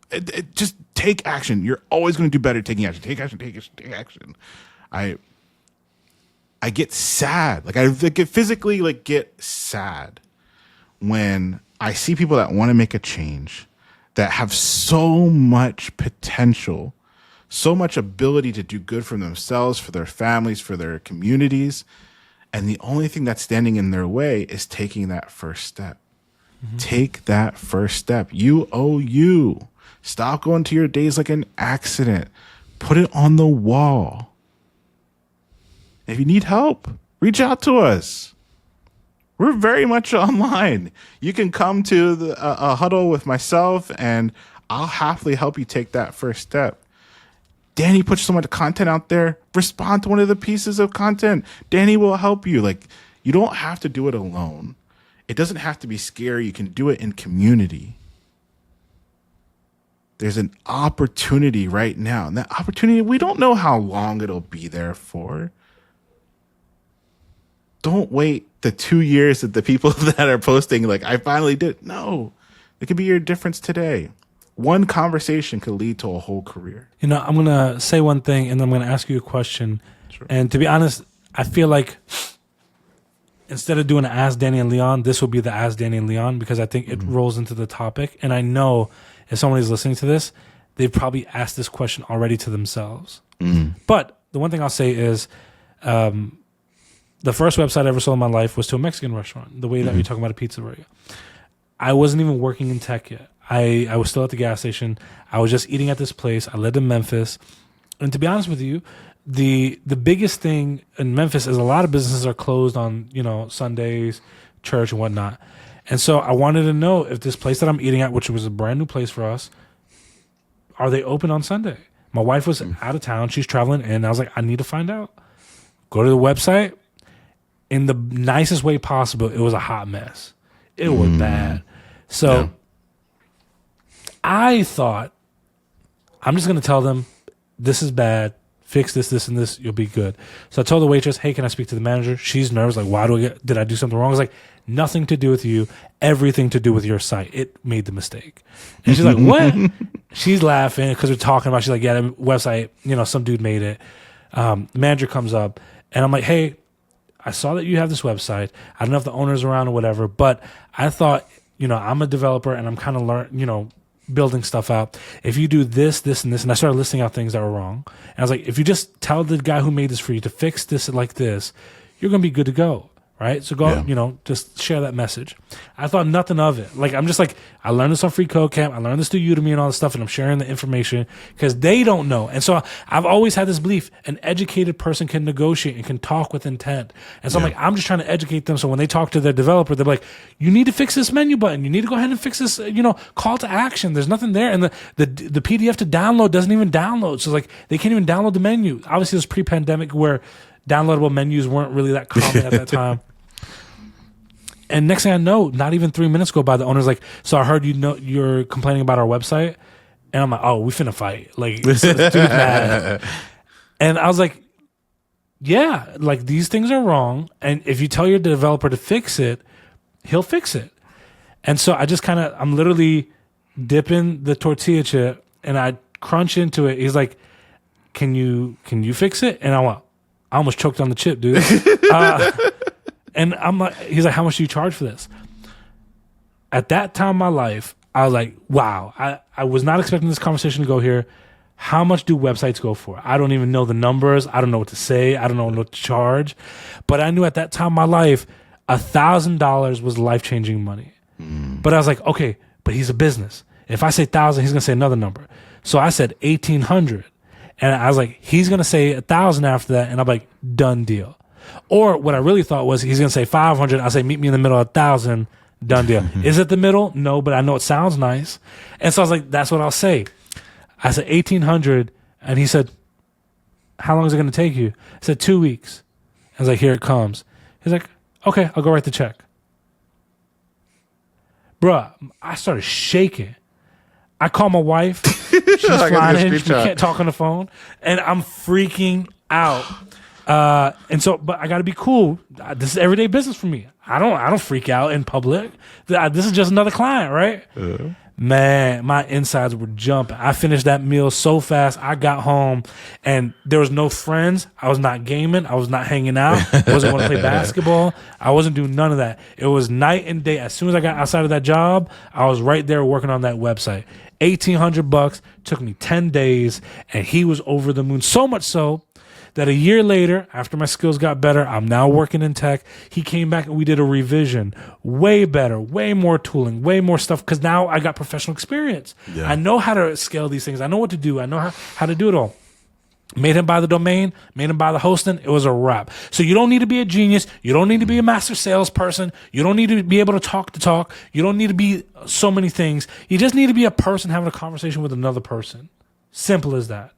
It just take action. You're always going to do better taking action. Take action, take action, take action. I get sad. Like I get physically get sad when I see people that want to make a change, that have so much potential, so much ability to do good for themselves, for their families, for their communities. And the only thing that's standing in their way is taking that first step. Mm-hmm. Take that first step. You. Stop going to your days like an accident. Put it on the wall. If you need help, reach out to us. We're very much online. You can come to a huddle with myself and I'll happily help you take that first step. Danny puts so much content out there. Respond to one of the pieces of content. Danny will help you. You don't have to do it alone. It doesn't have to be scary. You can do it in community. There's an opportunity right now. And that opportunity, we don't know how long it'll be there for. Don't wait the 2 years that the people that are posting, I finally did. No, it could be your difference today. One conversation could lead to a whole career. I'm going to say one thing and then I'm going to ask you a question. Sure. And to be honest, I feel like instead of doing an Ask Danny and Leon, this will be the Ask Danny and Leon because I think it rolls into the topic. And I know if someone is listening to this, they've probably asked this question already to themselves. But the one thing I'll say is the first website I ever sold in my life was to a Mexican restaurant, the way that you're talking about a pizzeria. I wasn't even working in tech yet. I was still at the gas station. I was just eating at this place. I lived in Memphis. And to be honest with you, the biggest thing in Memphis is a lot of businesses are closed on, Sundays, church and whatnot. And so I wanted to know if this place that I'm eating at, which was a brand new place for us, are they open on Sunday? My wife was out of town. She's traveling in. I was like, I need to find out. Go to the website. In the nicest way possible, it was a hot mess. It was bad. So I thought, I'm just going to tell them, this is bad. Fix this, this, and this. You'll be good. So I told the waitress, hey, can I speak to the manager? She's nervous. Like, did I do something wrong? I was like, nothing to do with you. Everything to do with your site. It made the mistake. And she's like, what? She's laughing because we're talking about, she's like, yeah, the website, some dude made it. Manager comes up and I'm like, hey, I saw that you have this website. I don't know if the owner's around or whatever, but I thought, I'm a developer and I'm kind of building stuff out. If you do this, this, and this, and I started listing out things that were wrong. And I was like, if you just tell the guy who made this for you to fix this like this, you're going to be good to go. Right? So go, just share that message. I thought nothing of it. Like, I'm just like, I learned this on Free Code Camp. I learned this through Udemy and all this stuff, and I'm sharing the information because they don't know. And so I've always had this belief, an educated person can negotiate and can talk with intent. And so I'm like, I'm just trying to educate them. So when they talk to their developer, they're like, you need to fix this menu button. You need to go ahead and fix this, call to action. There's nothing there. And the PDF to download doesn't even download. So like, they can't even download the menu. Obviously, it was pre-pandemic where downloadable menus weren't really that common at that time. And next thing I know, not even 3 minutes go by, the owner's like, so I heard you're complaining about our website. And I'm like, oh, we finna fight. Like, this dude's mad. And I was like, yeah, like these things are wrong. And if you tell your developer to fix it, he'll fix it. And so I just I'm literally dipping the tortilla chip and I crunch into it. He's like, can you fix it? And I almost choked on the chip, dude. And I'm like, he's like, how much do you charge for this? At that time in my life, I was like, wow, I was not expecting this conversation to go here. How much do websites go for? I don't even know the numbers. I don't know what to say. I don't know what to charge. But I knew at that time in my life, $1,000 was life-changing money. But I was like, okay, but he's a business. If I say 1,000, he's going to say another number. So I said 1,800. And I was like, he's going to say 1,000 after that. And I'm like, done deal. Or what I really thought was he's going to say 500. I say, meet me in the middle of 1,000. Done deal. Is it the middle? No, but I know it sounds nice. And so I was like, that's what I'll say. I said 1,800. And he said, how long is it going to take you? I said 2 weeks. I was like, here it comes. He's like, okay, I'll go write the check. Bruh, I started shaking. I call my wife. She's flying in. We can't talk on the phone. And I'm freaking out. But I got to be cool. This is everyday business for me. I don't freak out in public. This is just another client, right? Man, my insides were jumping. I finished that meal so fast. I got home and there was no friends. I was not gaming. I was not hanging out. I wasn't going to play basketball. I wasn't doing none of that. It was night and day. As soon as I got outside of that job, I was right there working on that website. $1,800 took me 10 days and he was over the moon. So much so that a year later, after my skills got better, I'm now working in tech. He came back and we did a revision. Way better, way more tooling, way more stuff because now I got professional experience. Yeah. I know how to scale these things. I know what to do. I know how to do it all. Made him buy the domain, made him buy the hosting. It was a wrap. So you don't need to be a genius. You don't need to be a master salesperson. You don't need to be able to talk the talk. You don't need to be so many things. You just need to be a person having a conversation with another person. Simple as that.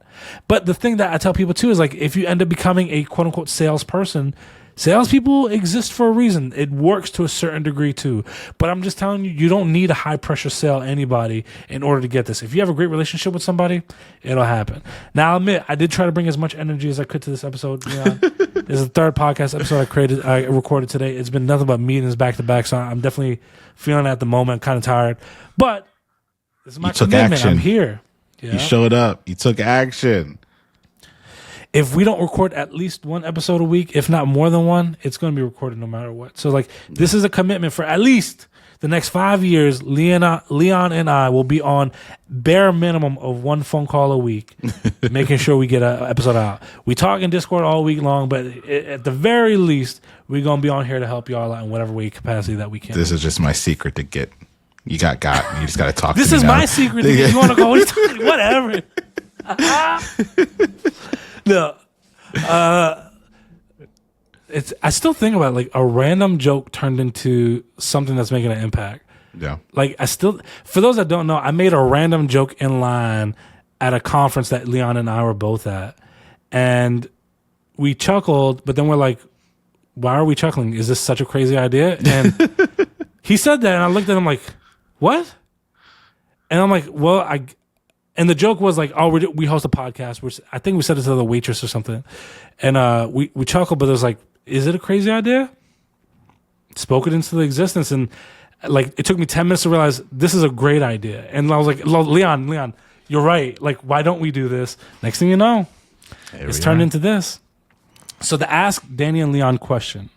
But the thing that I tell people too is like, if you end up becoming a quote unquote salesperson, salespeople exist for a reason. It works to a certain degree too. But I'm just telling you, you don't need a high pressure sell anybody in order to get this. If you have a great relationship with somebody, it'll happen. Now I'll admit, I did try to bring as much energy as I could to this episode. This is the third podcast episode I recorded today. It's been nothing but meetings back to back. So I'm definitely feeling it at the moment, kind of tired, but this is my commitment. Action. I'm here. Yeah. You showed up. You took action. If we don't record at least one episode a week, if not more than one, it's going to be recorded no matter what. So, like, this is a commitment for at least the next 5 years. Leon and I will be on bare minimum of one phone call a week, making sure we get an episode out. We talk in Discord all week long, but at the very least, we're going to be on here to help y'all out in whatever way capacity that we can. This is just my secret to get. You got. You just got to talk. This to me is now. my secret. You want to go? Whatever. No, I still think about it, like a random joke turned into something that's making an impact. Yeah. Like for those that don't know, I made a random joke in line at a conference that Leon and I were both at, and we chuckled, but then we're like, why are we chuckling? Is this such a crazy idea? And he said that, and I looked at him like, what? And I'm like, well, and the joke was like, oh, we host a podcast, which I think we said it to the waitress or something. And we chuckled, but it was like, is it a crazy idea? Spoke it into the existence. And like, it took me 10 minutes to realize this is a great idea. And I was like, Leon, you're right. Like, why don't we do this? Next thing you know, it's turned into this. So the Ask Danny and Leon question.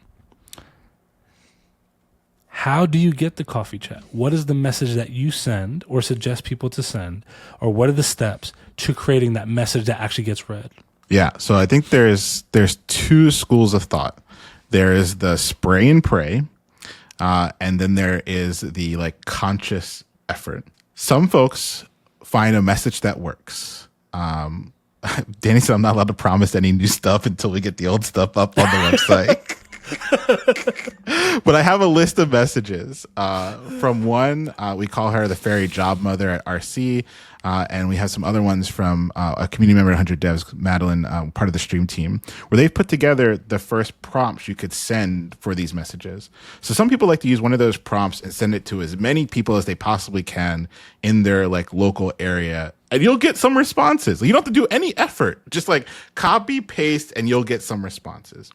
How do you get the coffee chat? What is the message that you send or suggest people to send? Or what are the steps to creating that message that actually gets read? Yeah. So I think there's two schools of thought. There is the spray and pray. And then there is the like conscious effort. Some folks find a message that works. Danny said I'm not allowed to promise any new stuff until we get the old stuff up on the website. But I have a list of messages from one. We call her the fairy job mother at RC. And we have some other ones from a community member at 100 Devs, Madeline, part of the stream team, where they've put together the first prompts you could send for these messages. So some people like to use one of those prompts and send it to as many people as they possibly can in their like local area. And you'll get some responses. You don't have to do any effort. Just like copy, paste, and you'll get some responses.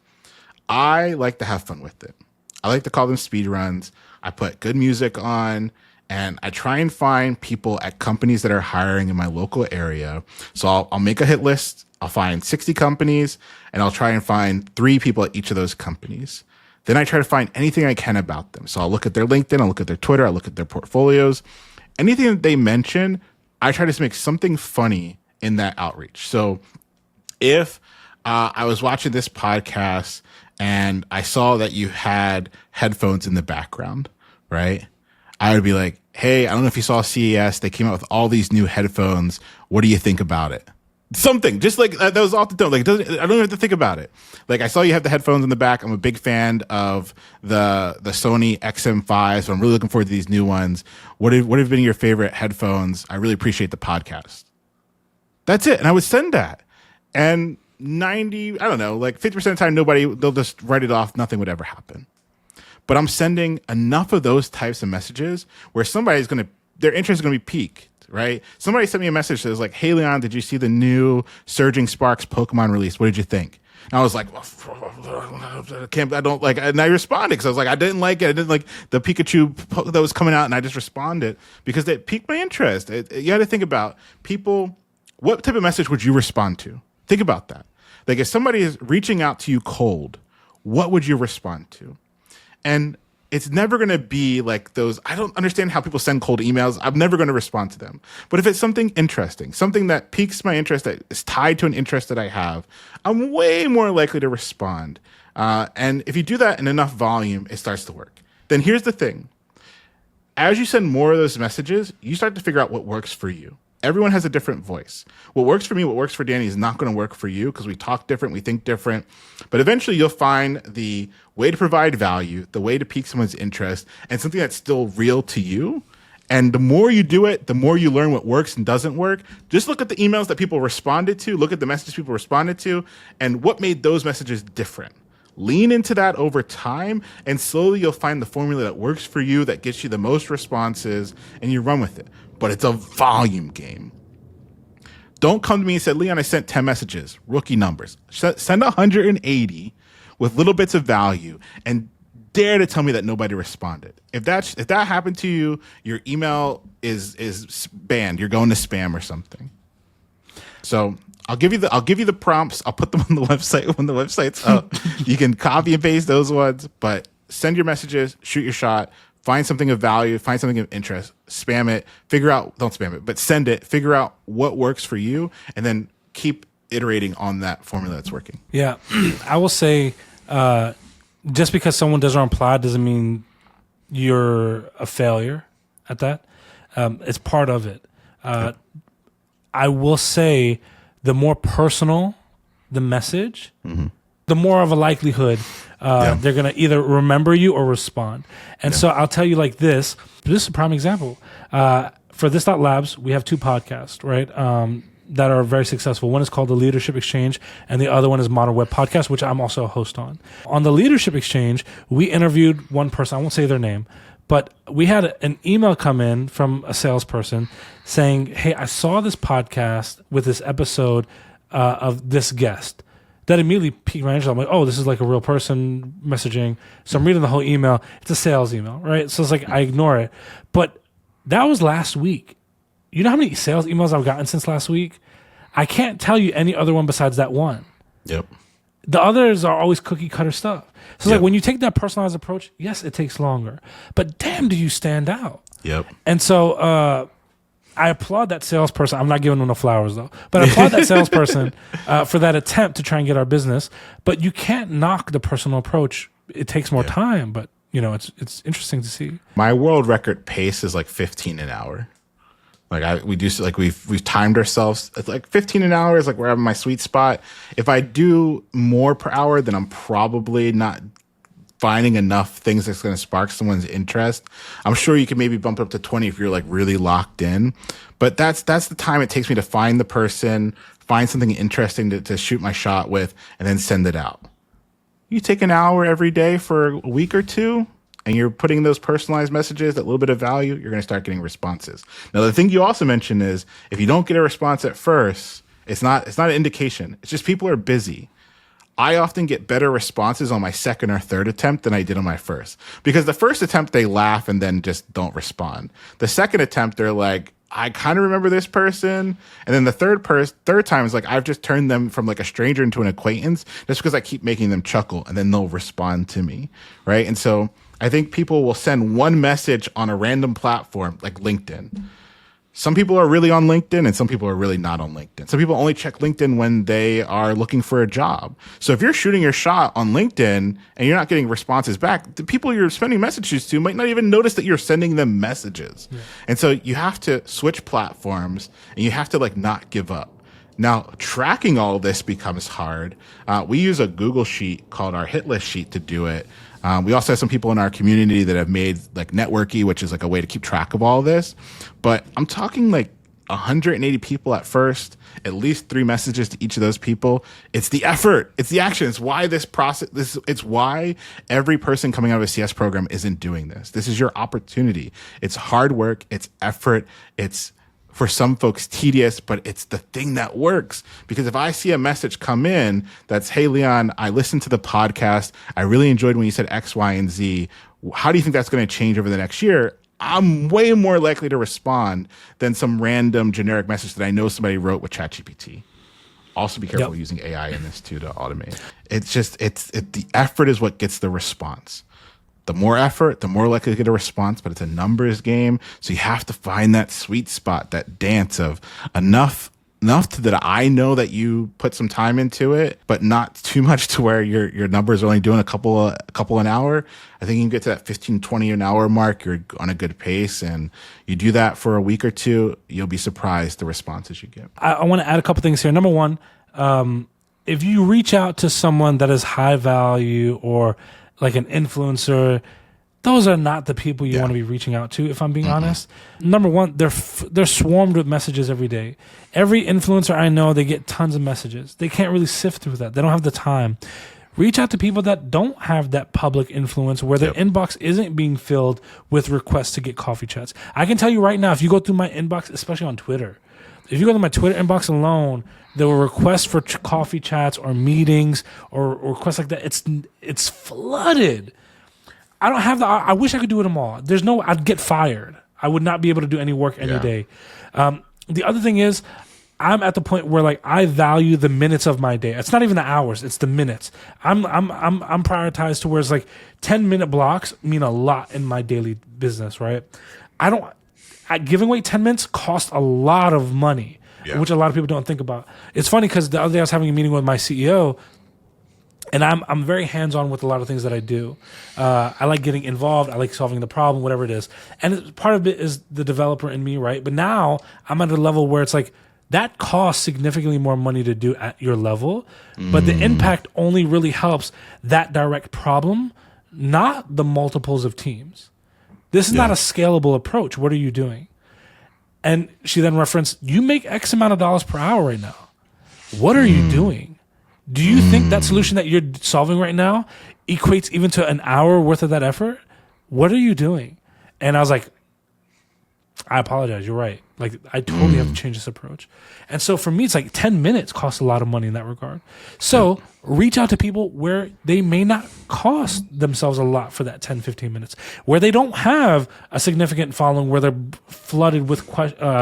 I like to have fun with it. I like to call them speed runs. I put good music on, and I try and find people at companies that are hiring in my local area. So I'll make a hit list. I'll find 60 companies, and I'll try and find 3 people at each of those companies. Then I try to find anything I can about them. So I'll look at their LinkedIn, I'll look at their Twitter, I'll look at their portfolios. Anything that they mention, I try to make something funny in that outreach. So if I was watching this podcast and I saw that you had headphones in the background, right? I would be like, hey, I don't know if you saw CES. They came out with all these new headphones. What do you think about it? Something just like that was off the dome. Like, I don't even have to think about it. Like, I saw you have the headphones in the back. I'm a big fan of the Sony XM5, so I'm really looking forward to these new ones. What have been your favorite headphones? I really appreciate the podcast. That's it. And I would send that. And 90, I don't know, like 50% of the time, they'll just write it off. Nothing would ever happen. But I'm sending enough of those types of messages where their interest is going to be piqued, right? Somebody sent me a message that was like, hey, Leon, did you see the new Surging Sparks Pokemon release? What did you think? And I was like, and I responded because I was like, I didn't like it. I didn't like the Pikachu that was coming out, and I just responded because it piqued my interest. You had to think about people, what type of message would you respond to? Think about that. Like if somebody is reaching out to you cold, what would you respond to? And it's never going to be like those. I don't understand how people send cold emails. I'm never going to respond to them. But if it's something interesting, something that piques my interest, that is tied to an interest that I have, I'm way more likely to respond. And if you do that in enough volume, it starts to work. Then here's the thing. As you send more of those messages, you start to figure out what works for you. Everyone has a different voice. What works for me, what works for Danny is not going to work for you because we talk different, we think different. But eventually you'll find the way to provide value, the way to pique someone's interest, and something that's still real to you. And the more you do it, the more you learn what works and doesn't work. Just look at the emails that people responded to, look at the messages people responded to, and what made those messages different. Lean into that over time, and slowly you'll find the formula that works for you, that gets you the most responses, and you run with it. But it's a volume game. Don't come to me and say, Leon, I sent 10 messages, rookie numbers. Send 180 with little bits of value and dare to tell me that nobody responded. If that happened to you, your email is banned. You're going to spam or something. So I'll give you the prompts. I'll put them on the website when the website's up. You can copy and paste those ones, but send your messages, shoot your shot. Find something of value, find something of interest, spam it, don't spam it, but send it, figure out what works for you, and then keep iterating on that formula that's working. Yeah. I will say, just because someone doesn't reply doesn't mean you're a failure at that. It's part of it. I will say the more personal the message, the more of a likelihood they're going to either remember you or respond. And so I'll tell you like this. This is a prime example. For This Labs, we have 2 podcasts, right? That are very successful. One is called the Leadership Exchange, and the other one is Modern Web Podcast, which I'm also a host on. On the Leadership Exchange, we interviewed one person. I won't say their name, but we had an email come in from a salesperson saying, hey, I saw this podcast with this episode of this guest. That immediately piqued my interest. I'm like, oh, this is like a real person messaging. So I'm reading the whole email. It's a sales email, right? So it's like, I ignore it. But that was last week. You know how many sales emails I've gotten since last week? I can't tell you any other one besides that one. Yep. The others are always cookie cutter stuff. So it's like when you take that personalized approach, yes, it takes longer. But damn, do you stand out. Yep. And so I applaud that salesperson. I'm not giving them no flowers though. But I applaud that salesperson for that attempt to try and get our business. But you can't knock the personal approach. It takes more time, but you know, it's interesting to see. My world record pace is like 15 an hour. Like we've timed ourselves. It's like 15 an hour is like where I'm in my sweet spot. If I do more per hour, then I'm probably not finding enough things that's going to spark someone's interest. I'm sure you can maybe bump up to 20 if you're like really locked in. But that's the time it takes me to find the person, find something interesting to shoot my shot with, and then send it out. You take an hour every day for a week or two, and you're putting those personalized messages, that little bit of value, you're going to start getting responses. Now, the thing you also mentioned is if you don't get a response at first, it's not an indication. It's just people are busy. I often get better responses on my second or third attempt than I did on my first. Because the first attempt, they laugh and then just don't respond. The second attempt, they're like, I kind of remember this person. And then the third time is like, I've just turned them from like a stranger into an acquaintance just because I keep making them chuckle, and then they'll respond to me, right? And so I think people will send one message on a random platform like LinkedIn. Some people are really on LinkedIn and some people are really not on LinkedIn. Some people only check LinkedIn when they are looking for a job. So if you're shooting your shot on LinkedIn and you're not getting responses back, the people you're sending messages to might not even notice that you're sending them messages. Yeah. And so you have to switch platforms and you have to like not give up. Now, tracking all of this becomes hard. We use a Google sheet called our hit list sheet to do it. We also have some people in our community that have made like Networky, which is like a way to keep track of all of this. But I'm talking like 180 people at first, at least 3 messages to each of those people. It's the effort. It's the action. It's why this process, it's why every person coming out of a CS program isn't doing this. This is your opportunity. It's hard work. It's effort. It's for some folks tedious, but it's the thing that works. Because if I see a message come in that's, hey, Leon, I listened to the podcast. I really enjoyed when you said X, Y, and Z. How do you think that's going to change over the next year? I'm way more likely to respond than some random generic message that I know somebody wrote with ChatGPT. Also be careful using AI in this too to automate. It's just, the effort is what gets the response. The more effort, the more likely to get a response, but it's a numbers game. So you have to find that sweet spot, that dance of enough that I know that you put some time into it, but not too much to where your numbers are only doing a couple an hour. I think you can get to that 15, 20 an hour mark. You're on a good pace, and you do that for a week or two, you'll be surprised the responses you get. I want to add a couple things here. Number one, if you reach out to someone that is high value or like an influencer, those are not the people you want to be reaching out to, if I'm being honest. Number one, they're swarmed with messages every day. Every influencer I know, they get tons of messages. They can't really sift through that. They don't have the time. Reach out to people that don't have that public influence where their inbox isn't being filled with requests to get coffee chats. I can tell you right now, if you go through my inbox, especially on Twitter, if you go to my Twitter inbox alone, there were requests for coffee chats or meetings or requests like that. It's flooded. I don't have I wish I could do it them all. I'd get fired. I would not be able to do any work any day. The other thing is, I'm at the point where like I value the minutes of my day. It's not even the hours; it's the minutes. I'm prioritized to where it's like 10-minute blocks mean a lot in my daily business. Right? Giving away 10 minutes costs a lot of money, which a lot of people don't think about. It's funny because the other day I was having a meeting with my CEO, and I'm very hands-on with a lot of things that I do. I like getting involved. I like solving the problem, whatever it is. And part of it is the developer in me, right? But now I'm at a level where it's like that costs significantly more money to do at your level, but the impact only really helps that direct problem, not the multiples of teams. This is not a scalable approach. What are you doing? And she then referenced, you make X amount of dollars per hour right now. What are you doing? Do you think that solution that you're solving right now equates even to an hour worth of that effort? What are you doing? And I was like, I apologize. You're right. Like, I totally have to change this approach. And so for me, it's like 10 minutes costs a lot of money in that regard. So reach out to people where they may not cost themselves a lot for that 10, 15 minutes, where they don't have a significant following, where they're flooded with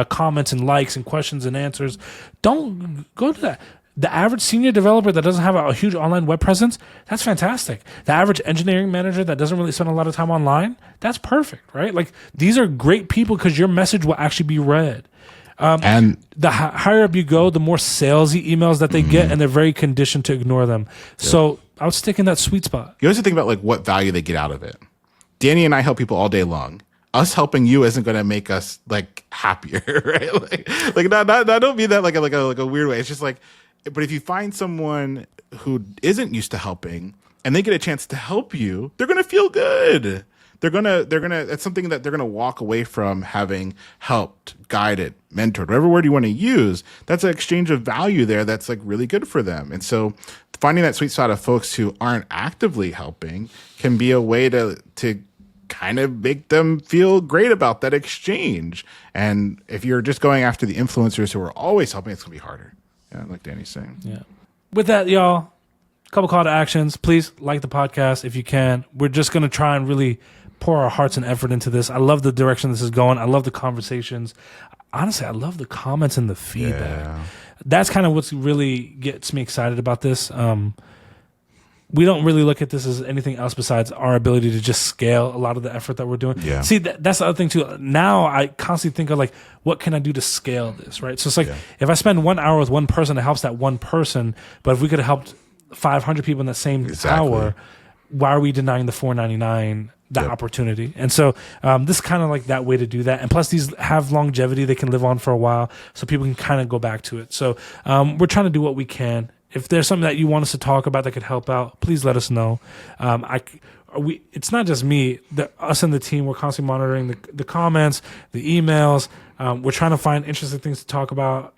comments and likes and questions and answers. Don't go to that. The average senior developer that doesn't have a huge online web presence, that's fantastic. The average engineering manager that doesn't really spend a lot of time online, that's perfect, right? Like, these are great people because your message will actually be read. And the higher up you go, the more salesy emails that they get, and they're very conditioned to ignore them. So I would stick in that sweet spot. You have to think about like what value they get out of it. Danny and I help people all day long. Us helping you isn't going to make us like happier, right? Like not don't mean that like a weird way. It's just like, but if you find someone who isn't used to helping and they get a chance to help you, they're going to feel good. They're going to, it's something that they're going to walk away from having helped, guided, mentored, whatever word you want to use. That's an exchange of value there. That's like really good for them. And so finding that sweet spot of folks who aren't actively helping can be a way to kind of make them feel great about that exchange. And if you're just going after the influencers who are always helping, it's going to be harder. Yeah, like Danny's saying. Yeah. With that, y'all, a couple call to actions. Please like the podcast if you can. We're just going to try and really pour our hearts and effort into this. I love the direction this is going. I love the conversations. Honestly, I love the comments and the feedback. Yeah. That's kind of what really gets me excited about this. We don't really look at this as anything else besides our ability to just scale a lot of the effort that we're doing. Yeah. See, that's the other thing too. Now I constantly think of like, what can I do to scale this, right? So it's like, if I spend 1 hour with one person, it helps that one person. But if we could have helped 500 people in that same hour, why are we denying the $4.99 that opportunity? And so this is kind of like that way to do that. And plus, these have longevity; they can live on for a while, so people can kind of go back to it. So we're trying to do what we can. If there's something that you want us to talk about that could help out, please let us know. It's not just me. Us and the team, we're constantly monitoring the comments, the emails. We're trying to find interesting things to talk about.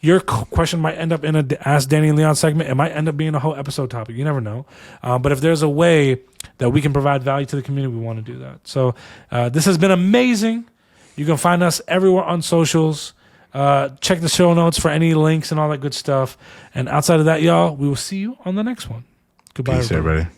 Your question might end up in a Ask Danny and Leon segment. It might end up being a whole episode topic. You never know. But if there's a way that we can provide value to the community, we want to do that. So this has been amazing. You can find us everywhere on socials. Check the show notes for any links and all that good stuff. And outside of that, y'all, we will see you on the next one. Goodbye, Peace, everybody.